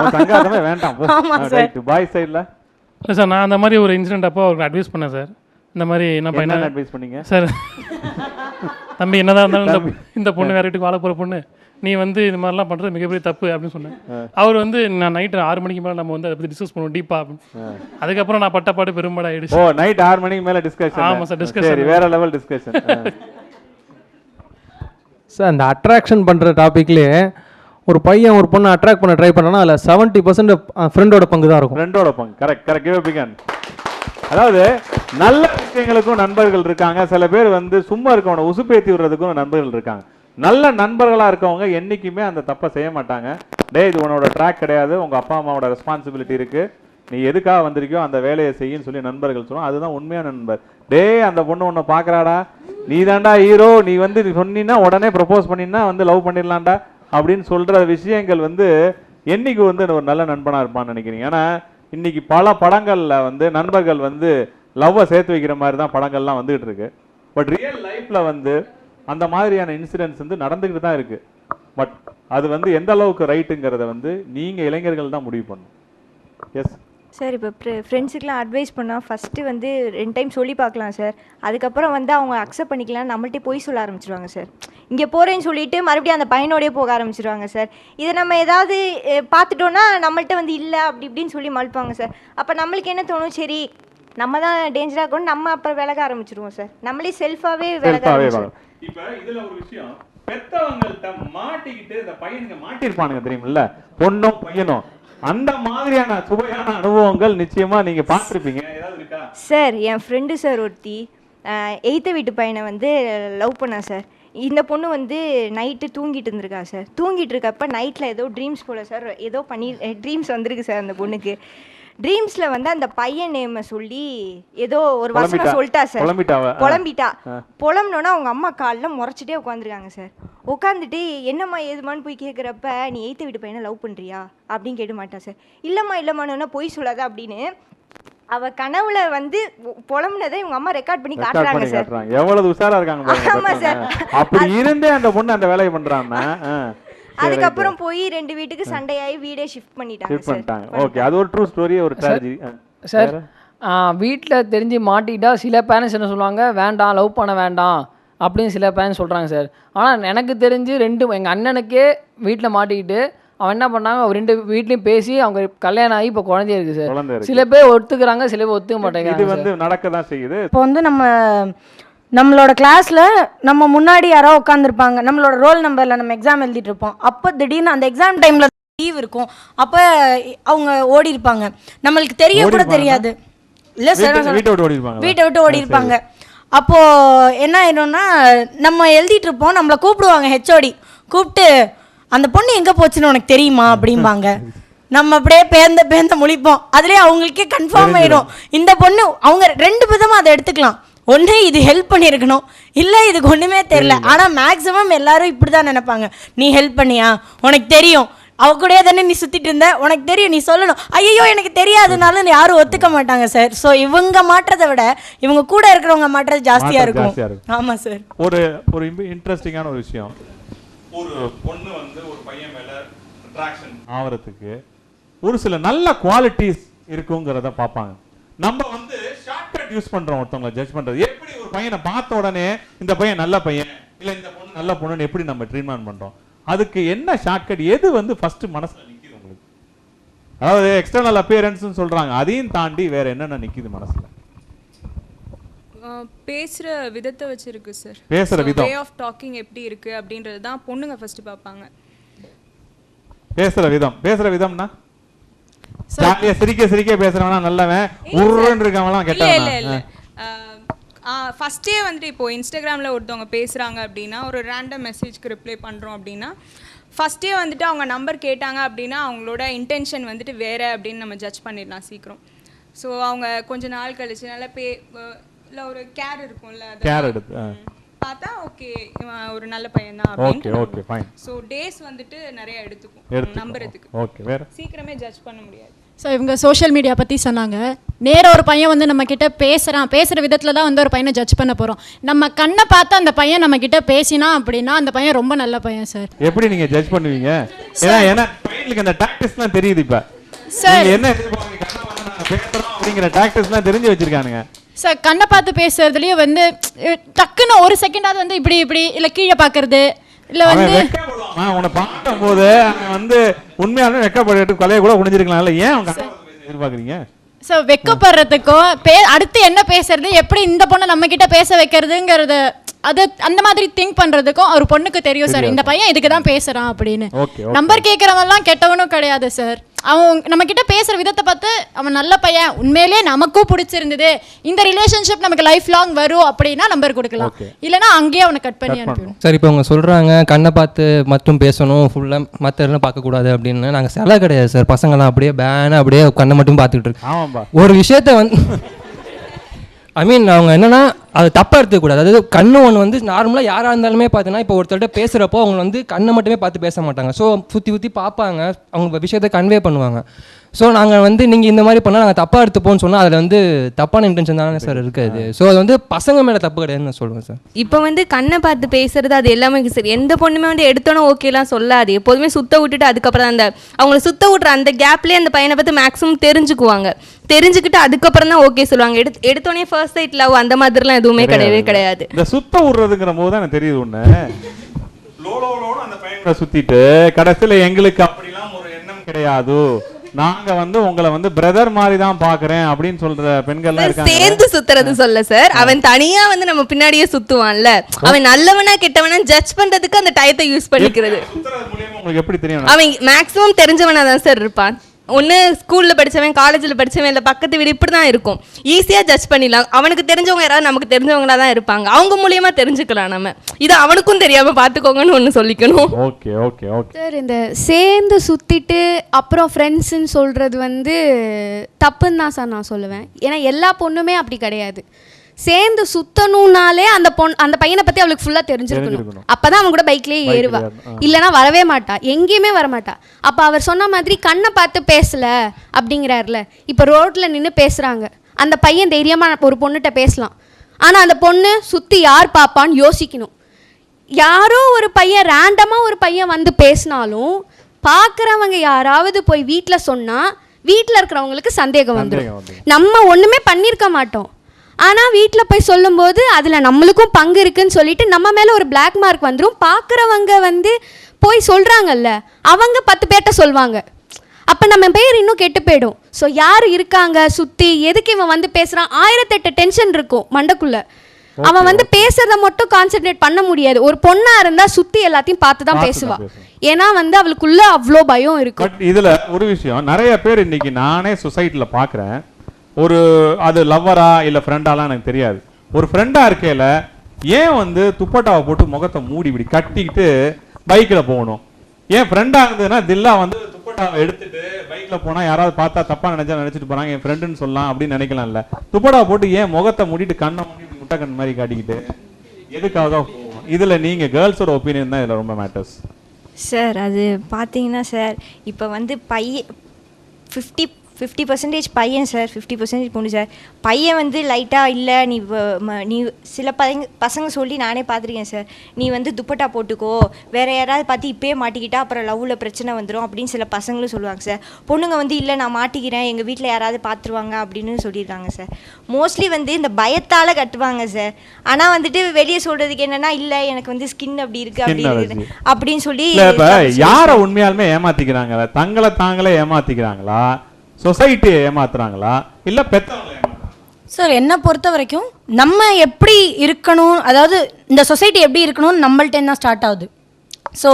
வேண்டாம். ஆமா சார். பாய் சைடில் இல்லை சார், நான் அந்த மாதிரி ஒரு இன்சிடென்ட் அப்போ அவருக்கு அட்வைஸ் பண்ணேன் சார். இந்த மாதிரி நான் பையன் அட்வைஸ் பண்ணீங்க சார், தம்பி என்னதான் இருந்தாலும் இந்த பொண்ணு வேற வீட்டுக்கு வாழ போகிற பொண்ணு, நீ வந்து இது மாதிரிலாம் பண்ணுறது மிகப்பெரிய தப்பு அப்படின்னு சொன்னேன். அவர் வந்து நான் நைட்டு 6 மணிக்கு மேலே நம்ம வந்து அதை பற்றி டிஸ்கஸ் பண்ணுவோம் டீப்பா அப்படின்னு. அதுக்கப்புறம் நான் பட்டப்பாடு பெரும்பாடு ஆயிடுச்சு. ஓ, நைட் 6 மணிக்கு மேலே டிஸ்கஷன். ஆமாம் சார், டிஸ்கஷன் வேற லெவல் டிஸ்கஷன். சார் அந்த அட்ராக்ஷன் பண்ணுற டாப்பிக்லேயே ஒரு பையன் ஒரு பொண்ணை அட்ராக்ட் பண்ண ட்ரை பண்ணனா அதில் 70% ஃப்ரெண்டோட பங்கு தான் இருக்கும். ஃப்ரெண்டோட பங்கு. Correct. Give a big hand. அதாவது நல்ல விஷயங்களுக்கும் நண்பர்கள் இருக்காங்க, சில பேர் வந்து சும்மா இருக்கவனை உசுப்பேத்தி விடுறதுக்கும் நண்பர்கள் இருக்காங்க. நல்ல நண்பர்களாக இருக்கவங்க என்றைக்குமே அந்த தப்பை செய்ய மாட்டாங்க. இது உன்னோட ட்ராக் கிடையாது, உங்கள் அப்பா அம்மாவோட ரெஸ்பான்சிபிலிட்டி இருக்குது, நீ எதுக்காக வந்திருக்கியோ அந்த வேலையை செய்யுன்னு சொல்லி நண்பர்கள் சொல்லுவோம். அதுதான் உண்மையான நண்பர். அந்த பொண்ணு ஒன்று பார்க்குறாடா, நீ தாண்டா ஹீரோ, நீ வந்து சொன்னீங்கன்னா உடனே ப்ரப்போஸ் பண்ணினா வந்து லவ் பண்ணிடலாம்டா அப்படின்னு சொல்கிற விஷயங்கள் வந்து என்னைக்கு வந்து ஒரு நல்ல நண்பனாக இருப்பான்னு நினைக்கிறீங்க? ஏன்னா இன்னைக்கு பல படங்களில் வந்து நண்பர்கள் வந்து லவ்வை சேர்த்து வைக்கிற மாதிரி தான் படங்கள்லாம் வந்துகிட்டு இருக்கு. பட் ரியல் லைஃப்பில் வந்து அந்த மாதிரியான இன்சிடென்ட்ஸ் வந்து நடந்துக்கிட்டு தான் இருக்குது. பட் அது வந்து எந்த அளவுக்கு ரைட்டுங்கிறத வந்து நீங்கள் இளைஞர்கள் தான் முடிவு பண்ணணும். எஸ் சார் இப்போ ஃப்ரெண்ட்ஸுக்கெலாம் அட்வைஸ் பண்ணால் ஃபஸ்ட்டு வந்து 2 டைம் சொல்லி பார்க்கலாம் சார். அதுக்கப்புறம் வந்து அவங்க அக்செப்ட் பண்ணிக்கலாம், நம்மள்ட்டே போய் சொல்ல ஆரம்பிச்சிருவாங்க சார். இங்கே போகிறேன்னு சொல்லிட்டு மறுபடியும் அந்த பையனோடய போக ஆரம்பிச்சிருவாங்க சார். இதை நம்ம ஏதாவது பார்த்துட்டோன்னா நம்மள்ட்ட வந்து இல்லை அப்படி இப்படின்னு சொல்லி மழுப்பாங்க சார். அப்போ நம்மளுக்கு என்ன தோணும், சரி நம்ம தான் டேஞ்சராக இருக்கணும், நம்ம அப்புறம் விலக ஆரம்பிச்சிருவோம் சார். நம்மளே செல்ஃபாகவே விலக ஆரம்பிச்சிருவோம். இப்போ இதில் ஒரு விஷயம், பெத்தவங்கள்ட்ட மாட்டிக்கிட்டு இந்த பையனுங்க மாட்டிருப்பானுங்க தெரியுமில்ல, பொண்ணும் பையனும். அந்த மாதிரியான சுவையான அனுபவங்கள் நிச்சயமா நீங்க பார்த்துருப்பீங்க, ஏதாவது இருக்கா? சார் என் ஃப்ரெண்டு சார் ஒருத்தி 8th வீட்டு பையனை வந்து லவ் பண்ணா சார். இந்த பொண்ணு வந்து நைட்டு தூங்கிட்டு இருந்திருக்கா சார். தூங்கிட்டு இருக்கப்ப நைட்டில் ஏதோ ட்ரீம்ஸ் போல சார், ஏதோ பண்ணி ட்ரீம்ஸ் வந்திருக்கு சார் அந்த பொண்ணுக்கு. ட்ரீம்ஸில் வந்து அந்த பையன் நேமை சொல்லி ஏதோ ஒரு வசனம் சொல்லிட்டா சார். புலம்பிட்டா. புலம்பினோன்னா அவங்க அம்மா காலில் முறைச்சிட்டே உட்காந்துருக்காங்க சார். உட்காந்துட்டு என்னம்மா ஏதுமான்னு போய் கேட்குறப்ப, நீ 8th வீட்டு பையனை லவ் பண்ணுறியா அப்படின்னு கேட்க மாட்டா சார். இல்லைம்மான்னு பொய் சொல்லாத அப்படின்னு அவ கனவுல வந்து புலம்புனதை இவங்க அம்மா ரெக்கார்ட் பண்ணி காட்டுறாங்க சார். எவ்வளவு உஷாரா இருக்காங்க. ஆமா சார். அப்படி இருந்தே அந்த பொண்ணு அந்த வேலையை பண்றாங்க. அதுக்கப்புறம் போய் 2 வீட்டுக்கு சண்டையாகி வீடே ஷிஃப்ட் பண்ணிட்டாங்க. ஓகே, அது ஒரு ட்ரூ ஸ்டோரி, ஒரு ட்ராஜடி சார். வீட்டில் தெரிஞ்சு மாட்டிக்கிட்டா சில பேரண்ட்ஸ் என்ன சொல்லுவாங்க, வேண்டாம் லவ் பண்ண வேண்டாம் அப்படின்னு சில பேரண்ட்ஸ் சொல்கிறாங்க சார். ஆனால் எனக்கு தெரிஞ்சு எங்கள் அண்ணனுக்கே வீட்டில் மாட்டிக்கிட்டு அவன் என்ன பண்ணாங்க, அவர் 2 வீட்லையும் பேசி அவங்க கல்யாணம் ஆகி இப்போ குழந்தைய இருக்குது சார். சில பேர் ஒத்துக்கிறாங்க, சில பேர் ஒத்துக்க மாட்டேங்கிறாங்க. இது வந்து நடக்க தான் செய்யுது. இப்போ வந்து நம்மளோட கிளாஸில் நம்ம முன்னாடி யாரோ உட்காந்துருப்பாங்க, நம்மளோட ரோல் நம்பரில் நம்ம எக்ஸாம் எழுதிட்டு இருப்போம். அப்போ திடீர்னு அந்த எக்ஸாம் டைமில் லீவ் இருக்கும், அப்போ அவங்க ஓடி இருப்பாங்க, நம்மளுக்கு தெரிய கூட தெரியாது. இல்லை சார், வீட்டை விட்டு ஓடி இருப்பாங்க. அப்போது என்ன ஆயிடும்னா, நம்ம எழுதிட்டு இருப்போம், நம்மளை கூப்பிடுவாங்க ஹெச்ஓடி கூப்பிட்டு, அந்த பொண்ணு எங்கே போச்சுன்னு உனக்கு தெரியுமா அப்படிம்பாங்க. நம்ம அப்படியே பேர்ந்த முழிப்போம். அதுலேயே அவங்களுக்கே கன்ஃபார்ம் ஆயிடும் இந்த பொண்ணு. அவங்க 2 விதமாக அதை எடுத்துக்கலாம். ஒன்று இது ஹெல்ப் பண்ணியிருக்கணும், இல்லை இதுக்கு ஒன்றுமே தெரியல. ஆனால் மேக்ஸிமம் எல்லாரும் இப்படி தான் நினைப்பாங்க, நீ ஹெல்ப் பண்ணியா, உனக்கு தெரியும், அவ கூடயே தானே நீ சுற்றிட்டு இருந்த, உனக்கு தெரியும், நீ சொல்லணும். ஐயோ எனக்கு தெரியாதுனாலும் யாரும் ஒத்துக்க மாட்டாங்க சார். ஸோ இவங்க மாற்றதை விட இவங்க கூட இருக்கிறவங்க மாற்றது ஜாஸ்தியாக இருக்கும். ஆமாம் சார். ஒரு இன்ட்ரெஸ்டிங்கான ஒரு விஷயம், ஒரு பொண்ணு வந்து ஒரு பையன் மேலே அட்ராக்ஷன் ஆகிறதுக்கு ஒரு சில நல்ல குவாலிட்டிஸ் இருக்குங்கிறத பார்ப்பாங்க. நம்ம வந்து ஷார்ட்கட் யூஸ் பண்றோம் ஒருத்தவங்களை ஜட்ஜ் பண்றது. எப்படி ஒரு பையனை பார்த்த உடனே இந்த பையன் நல்ல பையன் இல்ல இந்த பொண்ணு நல்ல பொண்ணுன்னு எப்படி நம்ம ட்ரீட்மெண்ட் பண்றோம்? அதுக்கு என்ன ஷார்ட்கட்? எது வந்து ஃபர்ஸ்ட் மனசுல நிக்குது உங்களுக்கு? அதாவது எக்ஸ்டர்னல் அப்பியரன்ஸ்னு சொல்றாங்க, அதையும் தாண்டி வேற என்னென்ன நிக்குது மனசுல? பேசுற விதத்தை வச்சு இருக்கு சார். பேசுற விதம், வே ஆஃப் டாக்கிங் எப்படி இருக்கு அப்படின்றது தான் பொண்ணுங்க ஃபர்ஸ்ட் பார்ப்பாங்க. பேசுற விதம்னா சிரிக்க பேசுறவனா நல்லவன், உருன்னு இருக்கவன்லாம் கெட்டவன்? இல்ல ஃபர்ஸ்டே வந்துட்டு இப்போ இன்ஸ்டாகிராமில் ஒருத்தவங்க பேசுகிறாங்க அப்படின்னா, ஒரு ரேண்டம் மெசேஜ்க்கு ரிப்ளை பண்ணுறோம் அப்படின்னா, ஃபஸ்ட்டே வந்துட்டு அவங்க நம்பர் கேட்டாங்க அப்படின்னா அவங்களோட இன்டென்ஷன் வந்துட்டு வேறு அப்படின்னு நம்ம ஜட்ஜ் பண்ணிடலாம் சீக்கிரம். ஸோ அவங்க கொஞ்ச நாள் கழிச்சு நல்லா இல்லை ஒரு கேர் இருக்கும்ல, கேர் எடுத்து பார்த்தா ஓகே இவன் ஒரு நல்ல பையன் தான் அப்படின்னு. Okay fine. ஸோ டேஸ் வந்துட்டு நிறைய எடுத்துக்கும் நம்புறதுக்கு. ஓகே, வேற சீக்கிரமே ஜட்ஜ் பண்ண முடியாது. ஸோ இவங்க சோஷியல் மீடியா பற்றி சொன்னாங்க. நேராக ஒரு பையன் வந்து நம்மக்கிட்ட பேசுகிற விதத்தில் தான் வந்து ஒரு பையனை ஜட்ஜ் பண்ண போகிறோம். நம்ம கண்ணை பார்த்து அந்த பையன் நம்மக்கிட்ட பேசினா அப்படின்னா அந்த பையன் ரொம்ப நல்ல பையன் சார். எப்படி நீங்கள் ஜட்ஜ் பண்ணுவீங்க? ஏன்னா பையனுக்கு அந்த டாக்டிஸ்லாம் தெரியுது. இப்போ சார் என்ன பேசுகிறோம் அப்படிங்கிற டாக்டிஸ்லாம் தெரிஞ்சு வச்சுருக்கானுங்க சார். கண்ணை பார்த்து பேசுறதுலேயே வந்து டக்குன்னு ஒரு செகண்டாவது வந்து இப்படி இல்லை கீழே பார்க்கறது, இல்லை வந்து உன்னை பார்க்கும் போது வந்து உண்மையாலுமே வெக்கப்பட்டு கொலையை கூட குடிஞ்சிருக்கலாம்ல, ஏன் அவங்க எதிர்பார்க்குறீங்க? ஸோ வெக்கப்படுறதுக்கும் அடுத்து என்ன பேசுறது, எப்படி இந்த பொண்ணை நம்ம கிட்ட பேச வைக்கிறதுங்கிறது, அது அந்த மாதிரி திங்க் பண்றதுக்கும் ஒரு பொண்ணுக்கு தெரியும் சார், இந்த பையன் இதுக்கு தான் பேசுறான் அப்படின்னு. நம்பர் கேட்கறவன்லாம் கெட்டவனும் கிடையாது சார். அவன் நம்ம கிட்ட பேசுற விதத்தை பார்த்து அவன் நல்ல பையன், உண்மையிலேயே நமக்கும் பிடிச்சிருந்தது, இந்த ரிலேஷன்ஷிப் நமக்கு லைஃப் லாங் வரும் அப்படின்னா நம்பர் கொடுக்கலாம், இல்லைன்னா அங்கேயே அவனை கட் பண்ணி அனுப்பிடும் சார். இப்போ அவங்க சொல்றாங்க கண்ணை பார்த்து மட்டும் பேசணும், ஃபுல்லாக மற்ற எல்லாம் பார்க்கக்கூடாது அப்படின்னு. நாங்கள் சிலை கிடையாது சார், பசங்களாம் அப்படியே பேன அப்படியே கண்ணை மட்டும் பார்த்துக்கிட்டு இருக்கு. ஒரு விஷயத்த வந்து அவங்க என்னன்னா அது தப்பாக எடுத்துக்கூடாது. அதாவது கண்ணு ஒன்று வந்து நார்மலாக யாராக இருந்தாலுமே பார்த்தீங்கன்னா இப்போ ஒருத்தர்கிட்ட பேசுகிறப்போ அவங்க வந்து கண்ணை மட்டுமே பார்த்து பேச மாட்டாங்க. ஸோ சுற்றி பார்ப்பாங்க, அவங்க விஷயத்தை கன்வே பண்ணுவாங்க. ஸோ நாங்கள் வந்து நீங்கள் இந்த மாதிரி பண்ணால் நாங்கள் தப்பாக எடுத்துப்போம்னு சொன்னால் அதில் வந்து தப்பான இன்டென்ஷன் தானே சார் இருக்காது. ஸோ அது வந்து பசங்க மேலே தப்பு கிடையாதுன்னு நான் சொல்லுவேன் சார். இப்போ வந்து கண்ணை பார்த்து பேசுறது அது எல்லாமே சரி, எந்த பொண்ணுமே வந்து எடுத்தோன்னே ஓகேலாம் சொல்லாது. எப்போதுமே சுத்த விட்டுட்டு அதுக்கப்புறம் அந்த அவங்கள சுத்த விட்ற அந்த கேப்லேயே அந்த பையனை பார்த்து மேக்ஸிமம் தெரிஞ்சுக்குவாங்க. தெரிஞ்சுக்கிட்டு அதுக்கப்புறம் தான் ஓகே சொல்லுவாங்க. எடுத்தோடனே ஃபர்ஸ்ட் சைட் லவ் அந்த மாதிரிலாம் எதுவுமே கிடையவே கிடையாது. இந்த சுத்த விடுறதுங்கிற போது தான் எனக்கு தெரியுது ஒன்று, அந்த பையனை சுத்திட்டு கடைசியில் எங்களுக்கு அப்படிலாம் ஒரு எண்ணம் கிடையாது, நாங்க வந்து உங்களை வந்து பிரதர் மாதிரி தான் பாக்குறேன் அப்படின்னு சொல்ற பெண்கள்லாம் இருக்காங்க. சேர்ந்து சுத்துறது சொல்ல சார், அவன் தனியா வந்து நம்ம பின்னாடியே சுத்துவான்ல, அவன் நல்லவனா கெட்டவனா ஜட்ஜ் பண்றதுக்கு அந்த டயத்தை யூஸ் பண்ணிக்கிறது. உங்களுக்கு எப்படி தெரியும்? அவன் மேக்ஸிமம் தெரிஞ்சவனா தான் சார் இருப்பான். ஒன்று ஸ்கூலில் படித்தவன், காலேஜில் படித்தவன், இல்லை பக்கத்து வீடு இப்படி தான் இருக்கும். ஈஸியாக ஜட்ஜ் பண்ணிடலாம். அவனுக்கு தெரிஞ்சவங்க யாராவது நமக்கு தெரிஞ்சவங்களா தான் இருப்பாங்க, அவங்க மூலியமாக தெரிஞ்சுக்கலாம். நம்ம இது அவனுக்கும் தெரியாமல் பார்த்துக்கோங்கன்னு ஒன்று சொல்லிக்கணும். ஓகே ஓகே ஓகே சார், இந்த சேர்ந்து சுற்றிட்டு அப்புறம் ஃப்ரெண்ட்ஸுன்னு சொல்கிறது வந்து தப்புன்னு தான் சார் நான் சொல்லுவேன். ஏன்னா எல்லா பொண்ணுமே அப்படி கிடையாது. சேர்ந்து சுத்தணும்னாலே அந்த பையனை பற்றி அவளுக்கு ஃபுல்லாக தெரிஞ்சிருக்கணும். அப்போ தான் அவன் கூட பைக்லேயே ஏறுவா, இல்லைனா வரவே மாட்டா, எங்கேயுமே வரமாட்டா. அப்போ அவர் சொன்ன மாதிரி கண்ணை பார்த்து பேசலை அப்படிங்கிறாருல, இப்போ ரோட்டில் நின்று பேசுகிறாங்க, அந்த பையன் தைரியமாக ஒரு பொண்ணுகிட்ட பேசலாம். ஆனால் அந்த பொண்ணு சுற்றி யார் பார்ப்பான்னு யோசிக்கணும். யாரோ ஒரு பையன் ரேண்டமாக ஒரு பையன் வந்து பேசினாலும் பார்க்குறவங்க யாராவது போய் வீட்டில் சொன்னால் வீட்டில் இருக்கிறவங்களுக்கு சந்தேகம் வந்துடும். நம்ம ஒன்றுமே பண்ணியிருக்க மாட்டோம், ஆனால் வீட்டில் போய் சொல்லும்போது அதில் நம்மளுக்கும் பங்கு இருக்குன்னு சொல்லிட்டு நம்ம மேலே ஒரு பிளாக் மார்க் வந்துடும். பார்க்குறவங்க வந்து போய் சொல்கிறாங்கல்ல, அவங்க 10 பேர்கிட்ட சொல்லுவாங்க. அப்போ நம்ம பேர் இன்னும் கெட்டு போயிடும். ஸோ யார் இருக்காங்க சுற்றி, எதுக்கு இவன் வந்து பேசுகிறான், 1008 டென்ஷன் இருக்கும் மண்டக்குள்ளே. அவன் வந்து பேசுறத மட்டும் கான்சென்ட்ரேட் பண்ண முடியாது. ஒரு பொண்ணாக இருந்தால் சுற்றி எல்லாத்தையும் பார்த்து தான் பேசுவாள். ஏன்னா வந்து அவளுக்குள்ள அவ்வளோ பயம் இருக்கும். பட் இதில் ஒரு விஷயம், நிறைய பேர் இன்னைக்கு நானே சொசைட்டியில் பார்க்குறேன், ஒரு அது லவ்வரா இல்லை ஃப்ரெண்டாலாம் எனக்கு தெரியாது, ஒரு ஃப்ரெண்டாக இருக்கையில் ஏன் வந்து துப்பட்டாவை போட்டு முகத்தை மூடி இப்படி கட்டிக்கிட்டு பைக்கில் போகணும்? ஏன் ஃப்ரெண்டாக இருந்ததுன்னா தில்லா வந்து துப்பட்டாவை எடுத்துட்டு பைக்கில் போனால் யாராவது பார்த்தா தப்பாக நினச்சிட்டு போகிறாங்க, என் ஃப்ரெண்டுன்னு சொல்லலாம் அப்படின்னு நினைக்கலாம்ல. துப்பட்டாவை போட்டு ஏன் முகத்தை மூடிட்டு கண்ணை மூடி முட்டை கண் மாதிரி காட்டிக்கிட்டு எதுக்காக போகும்? இதில் நீங்கள் கேர்ள்ஸோட ஒப்பீனியன் தான் இதில் ரொம்ப மேட்டர்ஸ் சார். அது பார்த்தீங்கன்னா சார், இப்போ வந்து பையன் 50% பையன் சார், 50% பொண்ணு சார். பையன் வந்து லைட்டாக இல்லை, நீ சில பசங்க சொல்லி நானே பார்த்துருக்கேன் சார், நீ வந்து துப்பட்டா போட்டுக்கோ, வேறு யாராவது பார்த்து இப்போயே மாட்டிக்கிட்டா அப்புறம் லவ்வில் பிரச்சனை வந்துடும் அப்படின்னு சில பசங்களும் சொல்லுவாங்க சார். பொண்ணுங்க வந்து இல்லை நான் மாட்டிக்கிறேன், எங்கள் வீட்டில் யாராவது பார்த்துருவாங்க அப்படின்னு சொல்லியிருக்காங்க சார். மோஸ்ட்லி வந்து இந்த பயத்தால் கட்டுவாங்க சார். ஆனால் வந்துட்டு வெளியே சொல்கிறதுக்கு என்னென்னா, இல்லை எனக்கு வந்து ஸ்கின் அப்படி இருக்குது அப்படி இருக்குது அப்படின்னு சொல்லி யாரை உண்மையாலுமே ஏமாத்திக்கிறாங்களா? தங்களை தாங்களே ஏமாத்திக்கிறாங்களா, சொசைட்டியை ஏமாத்துறாங்களா, இல்லை பெற்றவங்களை? சார், என்னை பொறுத்த வரைக்கும் நம்ம எப்படி இருக்கணும், அதாவது இந்த சொசைட்டி எப்படி இருக்கணும்னு நம்மள்ட்ட தான் ஸ்டார்ட் ஆகுது. ஸோ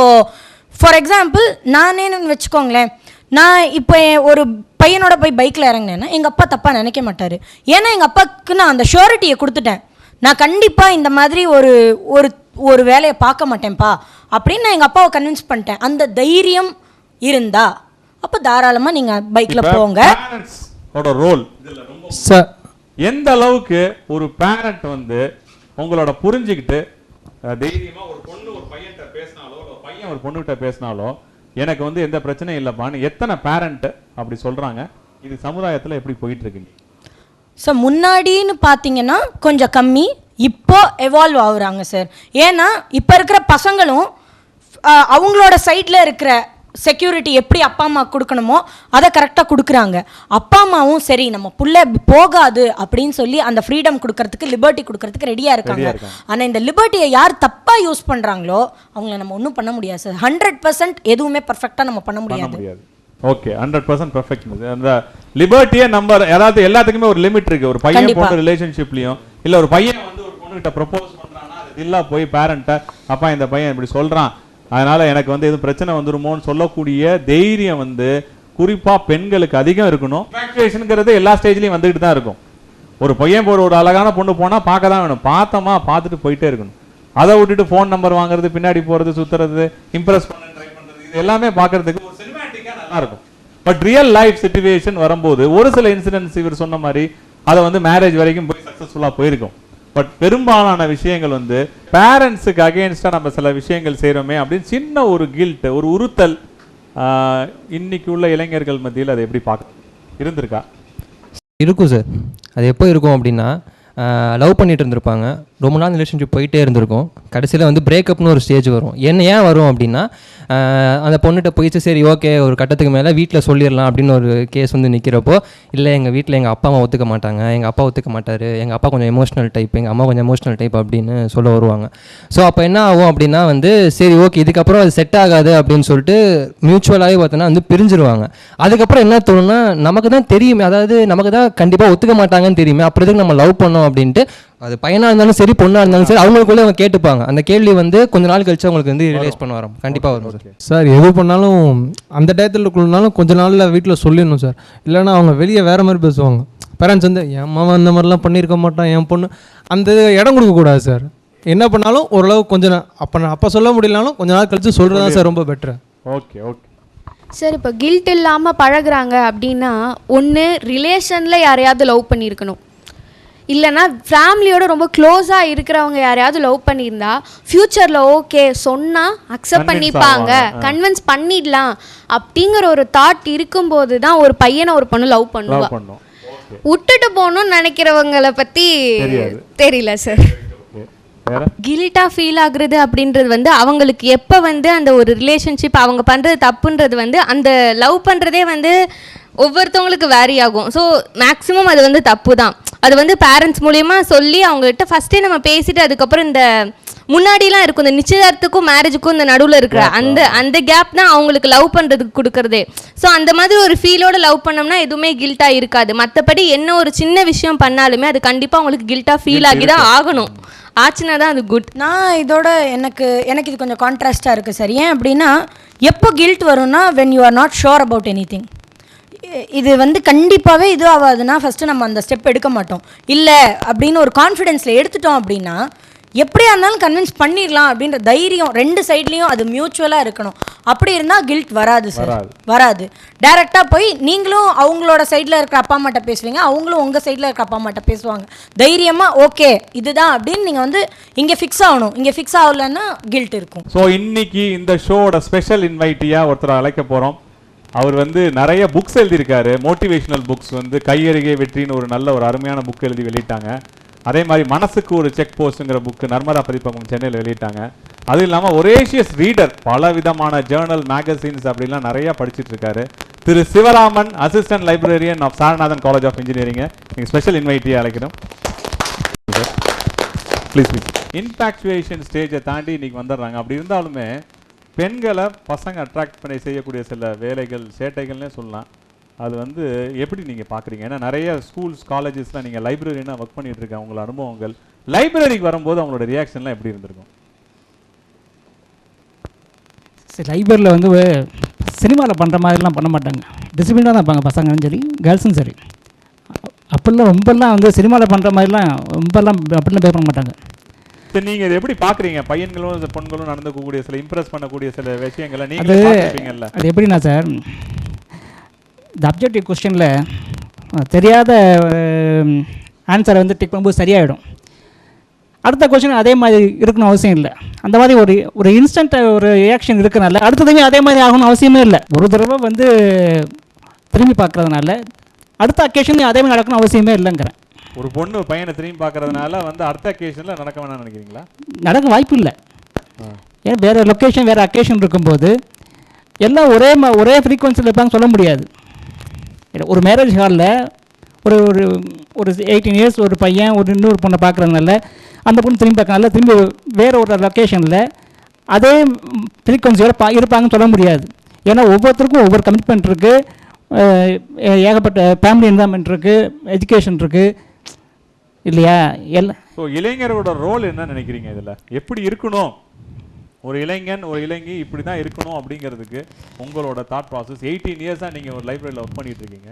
ஃபார் எக்ஸாம்பிள் நானேன்னு வச்சுக்கோங்களேன், நான் இப்போ ஒரு பையனோட போய் பைக்கில் இறங்கினேன்னா எங்கள் அப்பா தப்பாக நினைக்க மாட்டார். ஏன்னா எங்கள் அப்பாவுக்கு நான் அந்த ஷூரிட்டியை கொடுத்துட்டேன், நான் கண்டிப்பாக இந்த மாதிரி ஒரு ஒரு ஒரு வேலையை பார்க்க மாட்டேன்ப்பா அப்படின்னு நான் எங்கள் அப்பாவை கன்வின்ஸ் பண்ணிட்டேன். அந்த தைரியம் இருந்தா அப்போ தாராளமாக நீங்கள் பைக்கில் போங்க. ரோல் எந்த அளவுக்கு ஒரு பேரண்ட் வந்து உங்களோட புரிஞ்சுக்கிட்டு தைரியமாக ஒரு பொண்ணு ஒரு பையன்கிட்ட பேசினாலோ இல்லை பையன் ஒரு பொண்ணுகிட்ட பேசினாலோ எனக்கு வந்து எந்த பிரச்சனையும் இல்லைப்பான்னு எத்தனை பேரண்ட் அப்படி சொல்கிறாங்க? இது சமுதாயத்தில் எப்படி போயிட்டு இருக்குங்க? ஸோ முன்னாடின்னு பார்த்தீங்கன்னா கொஞ்சம் கம்மி, இப்போ எவால்வ் ஆகுறாங்க சார். ஏன்னா இப்போ இருக்கிற பசங்களும் அவங்களோட சைடில் இருக்கிற செக்யூரிட்டி எப்படி அப்பா அம்மா கொடுக்கணுமோ அதை கரெக்டாக கொடுக்குறாங்க. அப்பா அம்மாவும் சரி நம்ம புள்ள போகாது அப்படின்னு சொல்லி அந்த ஃப்ரீடம் கொடுக்கறதுக்கு, லிபர்ட்டி கொடுக்கறதுக்கு ரெடியாக இருக்காங்க. ஆனால் இந்த லிபர்ட்டியை யார் தப்பாக யூஸ் பண்ணுறாங்களோ அவங்கள நம்ம ஒன்றும் பண்ண முடியாது சார். 100% எதுவுமே பர்ஃபெக்டாக நம்ம பண்ண முடியாது. Okay, 100% perfect. அந்த லிபர்ட்டியே நம்பர் அதாவது எல்லாத்துக்குமே ஒரு லிமிட் இருக்கு. ஒரு பையன் பொண்ணு ரிலேஷன்ஷிப்லயும் இல்ல ஒரு பையன் வந்து ஒரு பொண்ணுகிட்ட ப்ரப்போஸ் பண்றான்னா அது இல்ல போய் பேரண்ட்டை அப்பா இந்த பையன் இப்படி சொல்றான் அதனால எனக்கு வந்து எதுவும் பிரச்சனை வந்துருமோன்னு சொல்லக்கூடிய தைரியம் வந்து குறிப்பா பெண்களுக்கு அதிகம் இருக்கணும். இன்ஃபாக்சுவேஷன்ங்கிறது எல்லா ஸ்டேஜ்லயும் வந்துகிட்டு தான் இருக்கும். ஒரு பையன் போற ஒரு அழகான பொண்ணு போனா பார்க்க தான் வேணும், பார்த்தோமா பார்த்துட்டு போயிட்டே இருக்கணும். அதை விட்டுட்டு ஃபோன் நம்பர் வாங்குறது, பின்னாடி போறது, சுத்துறது, இம்ப்ரெஸ் பண்ண ட்ரை பண்றது, இது எல்லாமே பார்க்கறதுக்கு ஒரு சினிமேட்டிக்கா நல்லா இருக்கும். பட் ரியல் லைஃப் சிச்சுவேஷன் வரும்போது ஒரு சில இன்சிடென்ட்ஸ் இவர் சொன்ன மாதிரி அதை வந்து மேரேஜ் வரைக்கும் போய் சக்சஸ்ஃபுல்லா போயிருக்கும். பட் பெரும்பாலான விஷயங்கள் வந்து பேரண்ட்ஸுக்கு அகெயின்ஸ்டா நம்ம சில விஷயங்கள் செய்யறோமே அப்படின்னு சின்ன ஒரு கில்ட், ஒரு உறுத்தல் இன்னைக்கு உள்ள இளைஞர்கள் மத்தியில் அதை எப்படி இருந்திருக்கா? இருக்கும் சார். அது எப்போ இருக்கும் அப்படின்னா, லவ் பண்ணிட்டு இருந்திருப்பாங்க, ரொம்ப நாள் ரிலேஷன்ஷிப் போயிட்டே இருந்திருக்கும், கடைசியில் வந்து பிரேக்கப்னு ஒரு ஸ்டேஜ் வரும். ஏன் வரும் அப்படின்னா, அந்த பொண்ணுகிட்ட போயிட்டு சரி ஓகே ஒரு கட்டத்துக்கு மேலே வீட்டில் சொல்லிடலாம் அப்படின்னு ஒரு கேஸ் வந்து நிற்கிறப்போ, இல்லை எங்கள் வீட்டில் எங்கள் அப்பா அம்மா ஒத்துக்க மாட்டாங்க, எங்கள் அப்பா ஒத்துக்க மாட்டார், எங்கள் அப்பா கொஞ்சம் எமோஷனல் டைப், எங்கள் அம்மா கொஞ்சம் எமோஷனல் டைப் அப்படின்னு சொல்ல வருவாங்க. ஸோ அப்போ என்ன ஆகும் அப்படின்னா வந்து சரி ஓகே இதுக்கப்புறம் அது செட் ஆகாது அப்படின்னு சொல்லிட்டு மியூச்சுவலாகவே பார்த்தோன்னா வந்து பிரிஞ்சிருவாங்க. அதுக்கப்புறம் என்ன தோணுன்னா, நமக்கு தான் தெரியுமே, அதாவது நமக்கு தான் கண்டிப்பாக ஒத்துக்க மாட்டாங்கன்னு தெரியுமே, அப்புறம் எதுக்கு நம்ம லவ் பண்ணோம் அப்படின்ட்டு, அது பையனாக இருந்தாலும் சரி பொண்ணாக இருந்தாலும் சரி அவங்களுக்குள்ளே அவங்க கேட்டுப்பாங்க. அந்த கேள்வி வந்து கொஞ்ச நாள் கழிச்சு அவங்களுக்கு வந்து ரியலைஸ் பண்ண வரும். கண்டிப்பாக வரும் சார். சார் எது பண்ணாலும் அந்த டயத்தில் இருக்கணும்னாலும் கொஞ்ச நாளில் வீட்டில் சொல்லிடணும் சார். இல்லைன்னா அவங்க வெளியே வேறு மாதிரி பேசுவாங்க. பேரண்ட்ஸ் வந்து என் மாமா இந்த மாதிரிலாம் பண்ணியிருக்க மாட்டான், என் பொண்ணு அந்த இடம் கொடுக்கக்கூடாது சார். என்ன பண்ணாலும் ஓரளவு கொஞ்சம் அப்போ சொல்ல முடியலனாலும் கொஞ்ச நாள் கழிச்சு சொல்கிறது தான் சார் ரொம்ப பெட்ரு. Okay okay sir. இப்போ கில்ட் இல்லாமல் பழகுறாங்க அப்படின்னா, ஒன்று ரிலேஷனில் யாரையாவது லவ் பண்ணியிருக்கணும், இல்லைனா ஃபேமிலியோட ரொம்ப க்ளோஸாக இருக்கிறவங்க யாரையாவது லவ் பண்ணியிருந்தா ஃப்யூச்சரில் ஓகே சொன்னால் அக்செப்ட் பண்ணிப்பாங்க, கன்வின்ஸ் பண்ணிடலாம் அப்படிங்கிற ஒரு தாட் இருக்கும்போது தான் ஒரு பையனை ஒரு பொண்ணு லவ் பண்ணுவா. விட்டுட்டு போகணும்னு நினைக்கிறவங்களை பற்றி தெரியல சார். கில்ட்டாக ஃபீல் ஆகுறது அப்படின்றது வந்து அவங்களுக்கு எப்போ வந்து அந்த ஒரு ரிலேஷன்ஷிப் அவங்க பண்ணுறது தப்புன்றது வந்து அந்த லவ் பண்ணுறதே வந்து ஒவ்வொருத்தவங்களுக்கு வேரி ஆகும். ஸோ மேக்ஸிமம் அது வந்து தப்பு தான். அது வந்து பேரண்ட்ஸ் மூலயமா சொல்லி அவங்ககிட்ட ஃபஸ்ட்டே நம்ம பேசிட்டு அதுக்கப்புறம் இந்த முன்னாடிலாம் இருக்கும் இந்த நிச்சயதார்த்தத்துக்கும் மேரேஜுக்கும் இந்த நடுவில் இருக்கிற அந்த கேப் தான் அவங்களுக்கு லவ் பண்ணுறதுக்கு கொடுக்குறதே. ஸோ அந்த மாதிரி ஒரு ஃபீலோட லவ் பண்ணோம்னா எதுவுமே கில்ட்டாக இருக்காது. மற்றபடி என்ன ஒரு சின்ன விஷயம் பண்ணாலுமே அது கண்டிப்பாக அவங்களுக்கு கில்ட்டாக ஃபீல் ஆகி தான் ஆகணும். ஆச்சுன்னா தான் அது குட். நான் இதோட எனக்கு இது கொஞ்சம் கான்ட்ராஸ்டாக இருக்குது சார். ஏன் அப்படின்னா, எப்போ கில்ட் வரும்னா when you are not sure about anything. இது வந்து கண்டிப்பாகவே இது ஆகாதுன்னா ஃபஸ்ட்டு நம்ம அந்த ஸ்டெப் எடுக்க மாட்டோம். இல்லை அப்படின்னு ஒரு கான்ஃபிடென்ஸில் எடுத்துட்டோம் அப்படின்னா எப்படியா இருந்தாலும் கன்வின்ஸ் பண்ணிடலாம் அப்படின்ற தைரியம் ரெண்டு சைட்லேயும் அது மியூச்சுவலாக இருக்கணும். அப்படி இருந்தால் கில்ட் வராது சார், வராது. டைரெக்டாக போய் நீங்களும் அவங்களோட சைடில் இருக்கிற அப்பா அம்மாட்ட பேசுவீங்க, அவங்களும் உங்கள் சைடில் இருக்கிற அப்பா அம்மாட்ட பேசுவாங்க. தைரியமாக ஓகே இதுதான் அப்படின்னு நீங்கள் வந்து இங்கே ஃபிக்ஸ் ஆகணும். இங்கே ஃபிக்ஸ் ஆகலைன்னா கில்ட் இருக்கும். ஸோ இன்னைக்கு இந்த ஷோவோட ஸ்பெஷல் இன்வைட்டியாக ஒருத்தரை அழைக்க போகிறோம். அவர் வந்து நிறைய புக்ஸ் எழுதியிருக்காரு, மோட்டிவேஷனல் புக்ஸ் வந்து கையருகே வெற்றின்னு ஒரு நல்ல ஒரு அருமையான புக் எழுதி வெளியிட்டாங்க. அதே மாதிரி மனசுக்கு ஒரு செக் போஸ்ட்டுங்கிற புக்கு நர்மதா பதிப்பகம் சென்னையில் வெளியிட்டாங்க. அது இல்லாமல் ஒரேஷியஸ் ரீடர், பல விதமான ஜேர்னல் மேகசின்ஸ் அப்படிலாம் நிறையா படிச்சுட்டு இருக்காரு. திரு Sivaraman, assistant librarian of Saranathan college of engineering. நீங்கள் ஸ்பெஷல் இன்வைட்டியை அழைக்கிறோம். Please please. இன்ஃபாக்சுவேஷன் ஸ்டேஜை தாண்டி இன்னைக்கு வந்துடுறாங்க. அப்படி இருந்தாலுமே பெண்களை பசங்க அட்ராக்ட் பண்ணி செய்யக்கூடிய சில வேலைகள் சேட்டைகள்னே சொல்லலாம். அது வந்து எப்படி நீங்கள் பார்க்குறீங்க? ஏன்னா நிறைய ஸ்கூல்ஸ் காலேஜஸ்லாம் நீங்கள் லைப்ரரினா ஒர்க் பண்ணிட்டு இருக்கேன், உங்களோட அனுபவங்கள் லைப்ரரிக்கு வரும்போது அவங்களோட ரியாக்ஷன்லாம் எப்படி இருந்திருக்கும்? சரி, லைப்ரரியில் வந்து சினிமாவில் பண்ணுற மாதிரிலாம் பண்ண மாட்டாங்க, டிசிப்ளினாக தான் இருப்பாங்க பசங்களும் சரி கேர்ள்ஸும் சரி. அப்படிலாம் ரொம்பலாம் வந்து சினிமாவில் பண்ணுற மாதிரிலாம் ரொம்பலாம் அப்படிலாம் பே பண்ண மாட்டாங்க. சரி, நீங்கள் இதை எப்படி பார்க்குறீங்க? பையன்களும் பொண்களும் நடந்துக்கக்கூடிய சில இம்ப்ரெஸ் பண்ணக்கூடிய சில விஷயங்களை நீங்கள் பார்த்துருப்பீங்கல்ல. அது எப்படின்னா சார், இந்த அப்ஜெக்டிவ் கொஸ்டினில் தெரியாத ஆன்சரை வந்து டிக் பண்ணும்போது சரியாயிடும். அடுத்த கொஸ்டின் அதே மாதிரி இருக்கணும் அவசியம் இல்லை. அந்த மாதிரி ஒரு இன்ஸ்டன்ட் ஒரு ரியாக்ஷன் இருக்கிறனால அடுத்ததுமே அதே மாதிரி ஆகணும் அவசியமே இல்லை. ஒரு தடவை வந்து திரும்பி பார்க்குறதுனால அடுத்த அக்கேஷன் அதே மாதிரி நடக்கணும் அவசியமே இல்லைங்கிறேன். ஒரு பொண்ணு பையனை திரும்பி பார்க்கறதுனால வந்து அடுத்த அக்கேஷனில் நடக்க வேணாம்னு நினைக்கிறீங்களா? நடக்க வாய்ப்பு இல்லை. ஏன்னா வேறு லொக்கேஷன் வேறு அக்கேஷன் இருக்கும்போது எல்லாம் ஒரே ஃப்ரீக்வன்சியில் இருப்பாங்க சொல்ல முடியாது. ஒரு மேரேஜ் ஹாலில் ஒரு ஒரு 18 இயர்ஸ் ஒரு பையன் இன்னொரு பொண்ணை பார்க்குறதுனால அந்த பொண்ணு திரும்பி பார்க்கறதுனால திரும்பி வேறு ஒரு லொக்கேஷனில் அதே ஃப்ரீக்வன்சியோடு இருப்பாங்கன்னு சொல்ல முடியாது. ஏன்னா ஒவ்வொருத்தருக்கும் ஒவ்வொரு கமிட்மெண்ட் இருக்குது, ஏகப்பட்ட ஃபேமிலி என்வரான்மெண்ட் இருக்குது, எஜுகேஷன் இருக்குது இல்லையா? ஸோ இளைஞரோட ரோல் என்ன நினைக்கிறீங்க? இதில் எப்படி இருக்கணும் ஒரு இளைஞன் ஒரு இளைஞி இப்படி தான் இருக்கணும் அப்படிங்கிறதுக்கு உங்களோட தாட் ப்ராசஸ்? 18 இயர்ஸாக நீங்கள் ஒரு லைப்ரரியில் ஒர்க் பண்ணிட்டு இருக்கீங்க,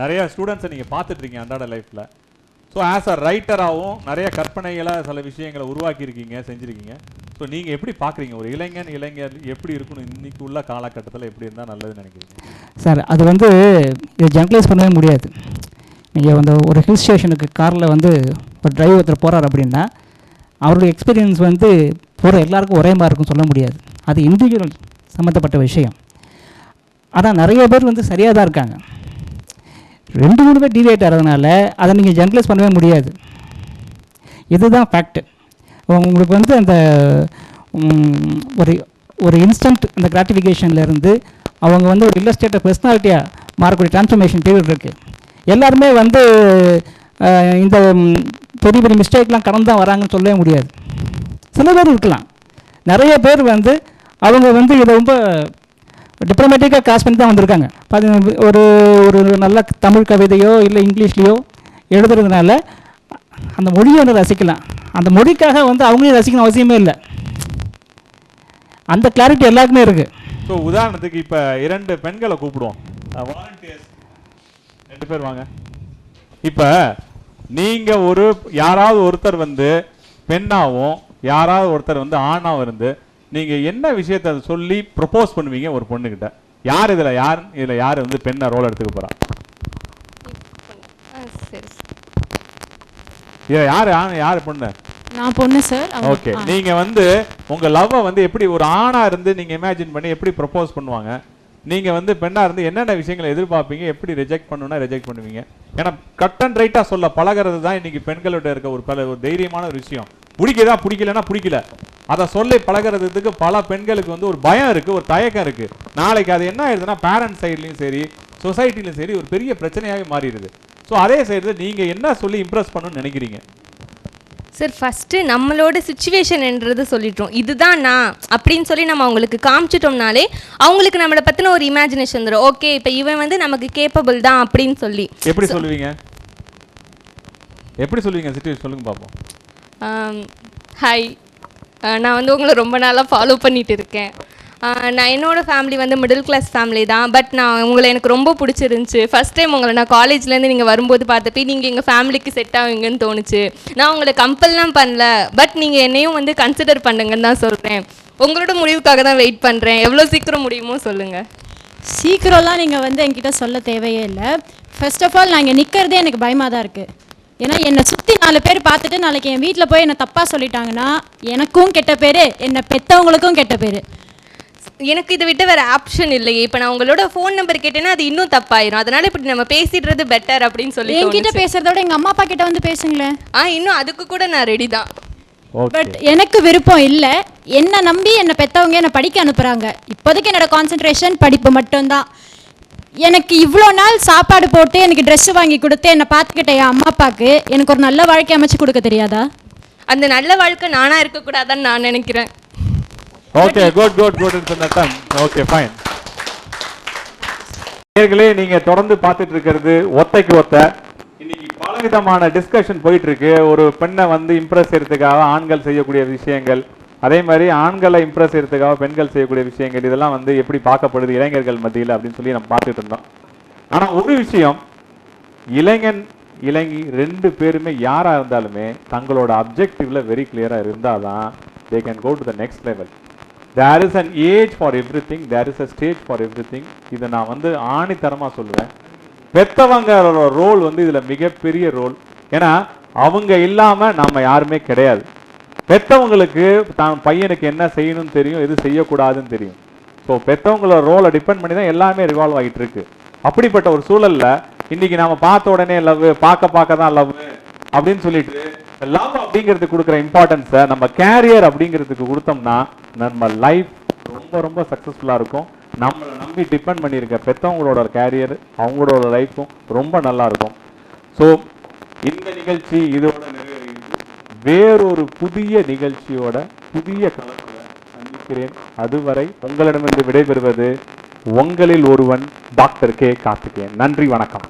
நிறைய ஸ்டூடெண்ட்ஸை நீங்கள் பார்த்துட்ருக்கீங்க அன்றாட லைஃப்பில். ஸோ ஆஸ் அ ரைட்டராகவும் நிறைய கற்பனைகளாக சில விஷயங்களை உருவாக்கியிருக்கீங்க, செஞ்சுருக்கீங்க. ஸோ நீங்கள் எப்படி பார்க்குறீங்க ஒரு இளைஞர் எப்படி இருக்கணும் இன்னைக்கு உள்ள காலகட்டத்தில், எப்படி இருந்தால் நல்லதுன்னு நினைக்கிறீங்க? சார் அது வந்து இதை ஜென்ரலைஸ் பண்ணவே முடியாது. நீங்கள் வந்து ஒரு ஹில் ஸ்டேஷனுக்கு காரில் வந்து ஒரு டிரைவர் ஒருத்தர் போகிறார் அப்படின்னா அவருடைய எக்ஸ்பீரியன்ஸ் வந்து போகிற எல்லாருக்கும் ஒரே மாதிரி இருக்கும் சொல்ல முடியாது. அது இண்டிவிஜுவல் சம்மந்தப்பட்ட விஷயம். ஆனால் நிறைய பேர் வந்து சரியாக தான் இருக்காங்க. 2-3 பேர் டிவியேட் ஆகிறதுனால அதை நீங்கள் ஜென்ரலைஸ் பண்ணவே முடியாது. இதுதான் ஃபேக்ட். உங்களுக்கு வந்து அந்த ஒரு இன்ஸ்டன்ட் இந்த கிராட்டிஃபிகேஷன்லேருந்து அவங்க வந்து ஒரு இல்லஸ்ட்ரேட்டர் பர்சனாலிட்டியாக மாறக்கூடிய டிரான்ஸ்ஃபர்மேஷன் பீரியட் இருக்குது. எல்லாருமே வந்து இந்த பெரிய பெரிய மிஸ்டேக்லாம் கடந்து தான் வராங்கன்னு சொல்லவே முடியாது. சில பேர் இருக்கலாம். நிறைய பேர் வந்து அவங்க வந்து இதை ரொம்ப டிப்ளமேட்டிக்காக கிராஸ் பண்ணி தான் வந்திருக்காங்க. ஒரு ஒரு நல்ல தமிழ் கவிதையோ இல்லை இங்கிலீஷ்லேயோ எழுதுறதுனால அந்த மொழியை வந்து ரசிக்கலாம். அந்த மொழிக்காக வந்து அவங்களையும் ரசிக்கணும் அவசியமே இல்லை. அந்த கிளாரிட்டி எல்லாருக்குமே இருக்குது. ஸோ உதாரணத்துக்கு இப்போ 2 பெண்களை கூப்பிடுவோம், வாலண்டியர்ஸ் 2 பேர் வாங்க. இப்போ நீங்கள் யாராவது ஒருத்தர் வந்து பெண்ணாகவும் யாராவது ஒருத்தர் வந்து ஆணாகவும் இருந்து நீங்கள் என்ன விஷயத்தை சொல்லி ப்ரொப்போஸ் பண்ணுவீங்க ஒரு பொண்ணுக்கிட்ட? யார் இதில் யார் வந்து பெண்ணை ரோல் எடுத்துக்க போகிறா? இதில் யார் பொண்ணு? நான் பொண்ணு சார். ஓகே, நீங்கள் வந்து உங்கள் லவ்வை வந்து எப்படி ஒரு ஆணாக இருந்து நீங்கள் இமேஜின் பண்ணி எப்படி ப்ரொப்போஸ் பண்ணுவாங்க? நீங்கள் வந்து பெண்ணாக இருந்து என்னென்ன விஷயங்களை எதிர்பார்ப்பீங்க? எப்படி ரிஜெக்ட் பண்ணணும்னா ரிஜெக்ட் பண்ணுவீங்க? ஏன்னா கட் அண்ட் ரைட்டாக சொல்ல பழகிறது தான் இன்றைக்கி பெண்களோட இருக்க ஒரு தைரியமான ஒரு விஷயம். பிடிக்குதா பிடிக்கலன்னா பிடிக்கல, அதை சொல்லி பழகிறதுக்கு பல பெண்களுக்கு வந்து ஒரு பயம் இருக்குது, ஒரு தயக்கம் இருக்குது. நாளைக்கு அது என்ன ஆயிடுதுன்னா பேரண்ட்ஸ் சைட்லையும் சரி சொசைட்டிலையும் சரி ஒரு பெரிய பிரச்சனையாகவே மாறிடுது. ஸோ அதே சைடில் நீங்கள் என்ன சொல்லி இம்ப்ரெஸ் பண்ணணும்னு நினைக்கிறீங்க? சார் ஃபஸ்ட்டு நம்மளோட சுச்சுவேஷன்ன்றது சொல்லிட்டோம், இதுதான் நான் அப்படின்னு சொல்லி நம்ம அவங்களுக்கு காமிச்சிட்டோம்னாலே அவங்களுக்கு நம்மளை பற்றின ஒரு இமேஜினேஷன் வந்துடும். ஓகே, இப்போ இவன் வந்து நமக்கு கேப்பபிள் தான் அப்படின்னு சொல்லி. எப்படி சொல்லுவீங்க? சிச்சுவேஷன் சொல்லுங்க பார்ப்போம். ஹாய், நான் வந்து உங்களை ரொம்ப நாளாக ஃபாலோ பண்ணிட்டு இருக்கேன். நான் என்னோடய ஃபேமிலி வந்து மிடில் கிளாஸ் ஃபேமிலி தான். பட் நான் உங்களை எனக்கு ரொம்ப பிடிச்சிருந்துச்சி. ஃபஸ்ட் டைம் உங்களை நான் காலேஜ்லேருந்து நீங்கள் வரும்போது பார்த்தப்ப நீங்கள் எங்கள் ஃபேமிலிக்கு செட் ஆகுங்கன்னு தோணுச்சு. நான் உங்களை கம்பல்லாம் பண்ணல, பட் நீங்கள் என்னையும் வந்து கன்சிடர் பண்ணுங்கன்னு தான் சொல்கிறேன். உங்களோட முடிவுக்காக தான் வெயிட் பண்ணுறேன். எவ்வளோ சீக்கிரம் முடியுமோ சொல்லுங்கள். சீக்கிரம்லாம் நீங்கள் வந்து என்கிட்ட சொல்ல தேவையே இல்லை. ஃபர்ஸ்ட் ஆஃப் ஆல் நான் இங்கே நிற்கிறதே எனக்கு பயமாக தான் இருக்குது. ஏன்னா என்னை சுற்றி 4 பேர் பார்த்துட்டு நாளைக்கு என் வீட்டில் போய் என்னை தப்பாக சொல்லிட்டாங்கன்னா எனக்கும் கெட்ட பேர், என்னை பெற்றவங்களுக்கும் கெட்ட பேர். எனக்கு இதை விட்டு வேறு ஆப்ஷன் இல்லையே. இப்போ நான் உங்களோட ஃபோன் நம்பர் கேட்டேன்னா அது இன்னும் தப்பாயிரும். அதனால இப்படி நம்ம பேசிடுறது பெட்டர் அப்படின்னு சொல்லி என்கிட்ட பேசுறதோட எங்கள் அம்மா அப்பா கிட்ட வந்து பேசுங்களேன். இன்னும் அதுக்கு கூட நான் ரெடி தான். பட் எனக்கு விருப்பம் இல்லை. என்னை நம்பி என்னை பெற்றவங்க என்னை படிக்க அனுப்புகிறாங்க. இப்போதைக்கு என்னோட கான்சன்ட்ரேஷன் படிப்பு மட்டும்தான். எனக்கு இவ்வளோ நாள் சாப்பாடு போட்டு எனக்கு ட்ரெஸ்ஸு வாங்கி கொடுத்து என்னை பார்த்துக்கிட்ட என் அம்மா அப்பாவுக்கு எனக்கு ஒரு நல்ல வாழ்க்கை அமைச்சு கொடுக்க தெரியாதா? அந்த நல்ல வாழ்க்கை நானாக இருக்கக்கூடாதான்னு நான் நினைக்கிறேன். Okay, good okay, fine. நேயர்களே, நீங்க தொடர்ந்து பார்த்துட்டு இருக்கிறது ஒத்தைக்கு ஒத்த. இன்னைக்கு பலவிதமான டிஸ்கஷன் போயிட்டு இருக்கு. ஒரு பெண்ணை வந்து இம்ப்ரெஸ் செய்யறதுக்காக ஆண்கள் செய்யக்கூடிய விஷயங்கள், அதே மாதிரி ஆண்களை இம்ப்ரெஸ் செய்யறதுக்காக பெண்கள் செய்யக்கூடிய விஷயங்கள், இதெல்லாம் வந்து எப்படி பார்க்கப்படுது இளைஞர்கள் மத்தியில் அப்படின்னு சொல்லி நம்ம பார்த்துட்டு இருந்தோம். ஆனால் ஒரு விஷயம், இளைஞன் இளைஞி 2 பேருமே யாராக இருந்தாலுமே தங்களோட அப்ஜெக்டிவ்ல வெரி கிளியராக இருந்தால் தான் they can go to the next level. There is an age for everything, there is a stage for everything. இதை நான் வந்து ஆணித்தரமாக சொல்லுவேன். பெற்றவங்களோட ரோல் வந்து இதில் மிகப்பெரிய ரோல். ஏன்னா அவங்க இல்லாமல் நம்ம யாருமே கிடையாது. பெற்றவங்களுக்கு தான் பையனுக்கு என்ன செய்யணும்னு தெரியும், எது செய்யக்கூடாதுன்னு தெரியும். ஸோ பெற்றவங்களோட ரோலை டிபெண்ட் பண்ணி தான் எல்லாமே ரிவால்வ் ஆகிட்டு இருக்கு. அப்படிப்பட்ட ஒரு சூழலில் இன்னைக்கு நம்ம பார்த்த உடனே லவ், பார்க்க தான் லவ் அப்படின்னு சொல்லிட்டு லவ் அப்படிங்கிறதுக்கு கொடுக்குற இம்பார்ட்டன்ஸை நம்ம கேரியர் அப்படிங்கிறதுக்கு கொடுத்தோம்னா நம்ம லைஃப் ரொம்ப ரொம்ப சக்ஸஸ்ஃபுல்லாக இருக்கும். நம்மளை நம்பி டிபெண்ட் பண்ணியிருக்க பெற்றவங்களோட கேரியர், அவங்களோட லைஃப்பும் ரொம்ப நல்லா இருக்கும். ஸோ இந்த நிகழ்ச்சி இதோட நிறைவேறுகிறது. வேறொரு புதிய நிகழ்ச்சியோட புதிய கலத்துல சந்திக்கிறேன். அதுவரை உங்களிடமிருந்து விடைபெறுவது உங்களில் ஒருவன் டாக்டர் கே கார்த்திகேயன். நன்றி, வணக்கம்.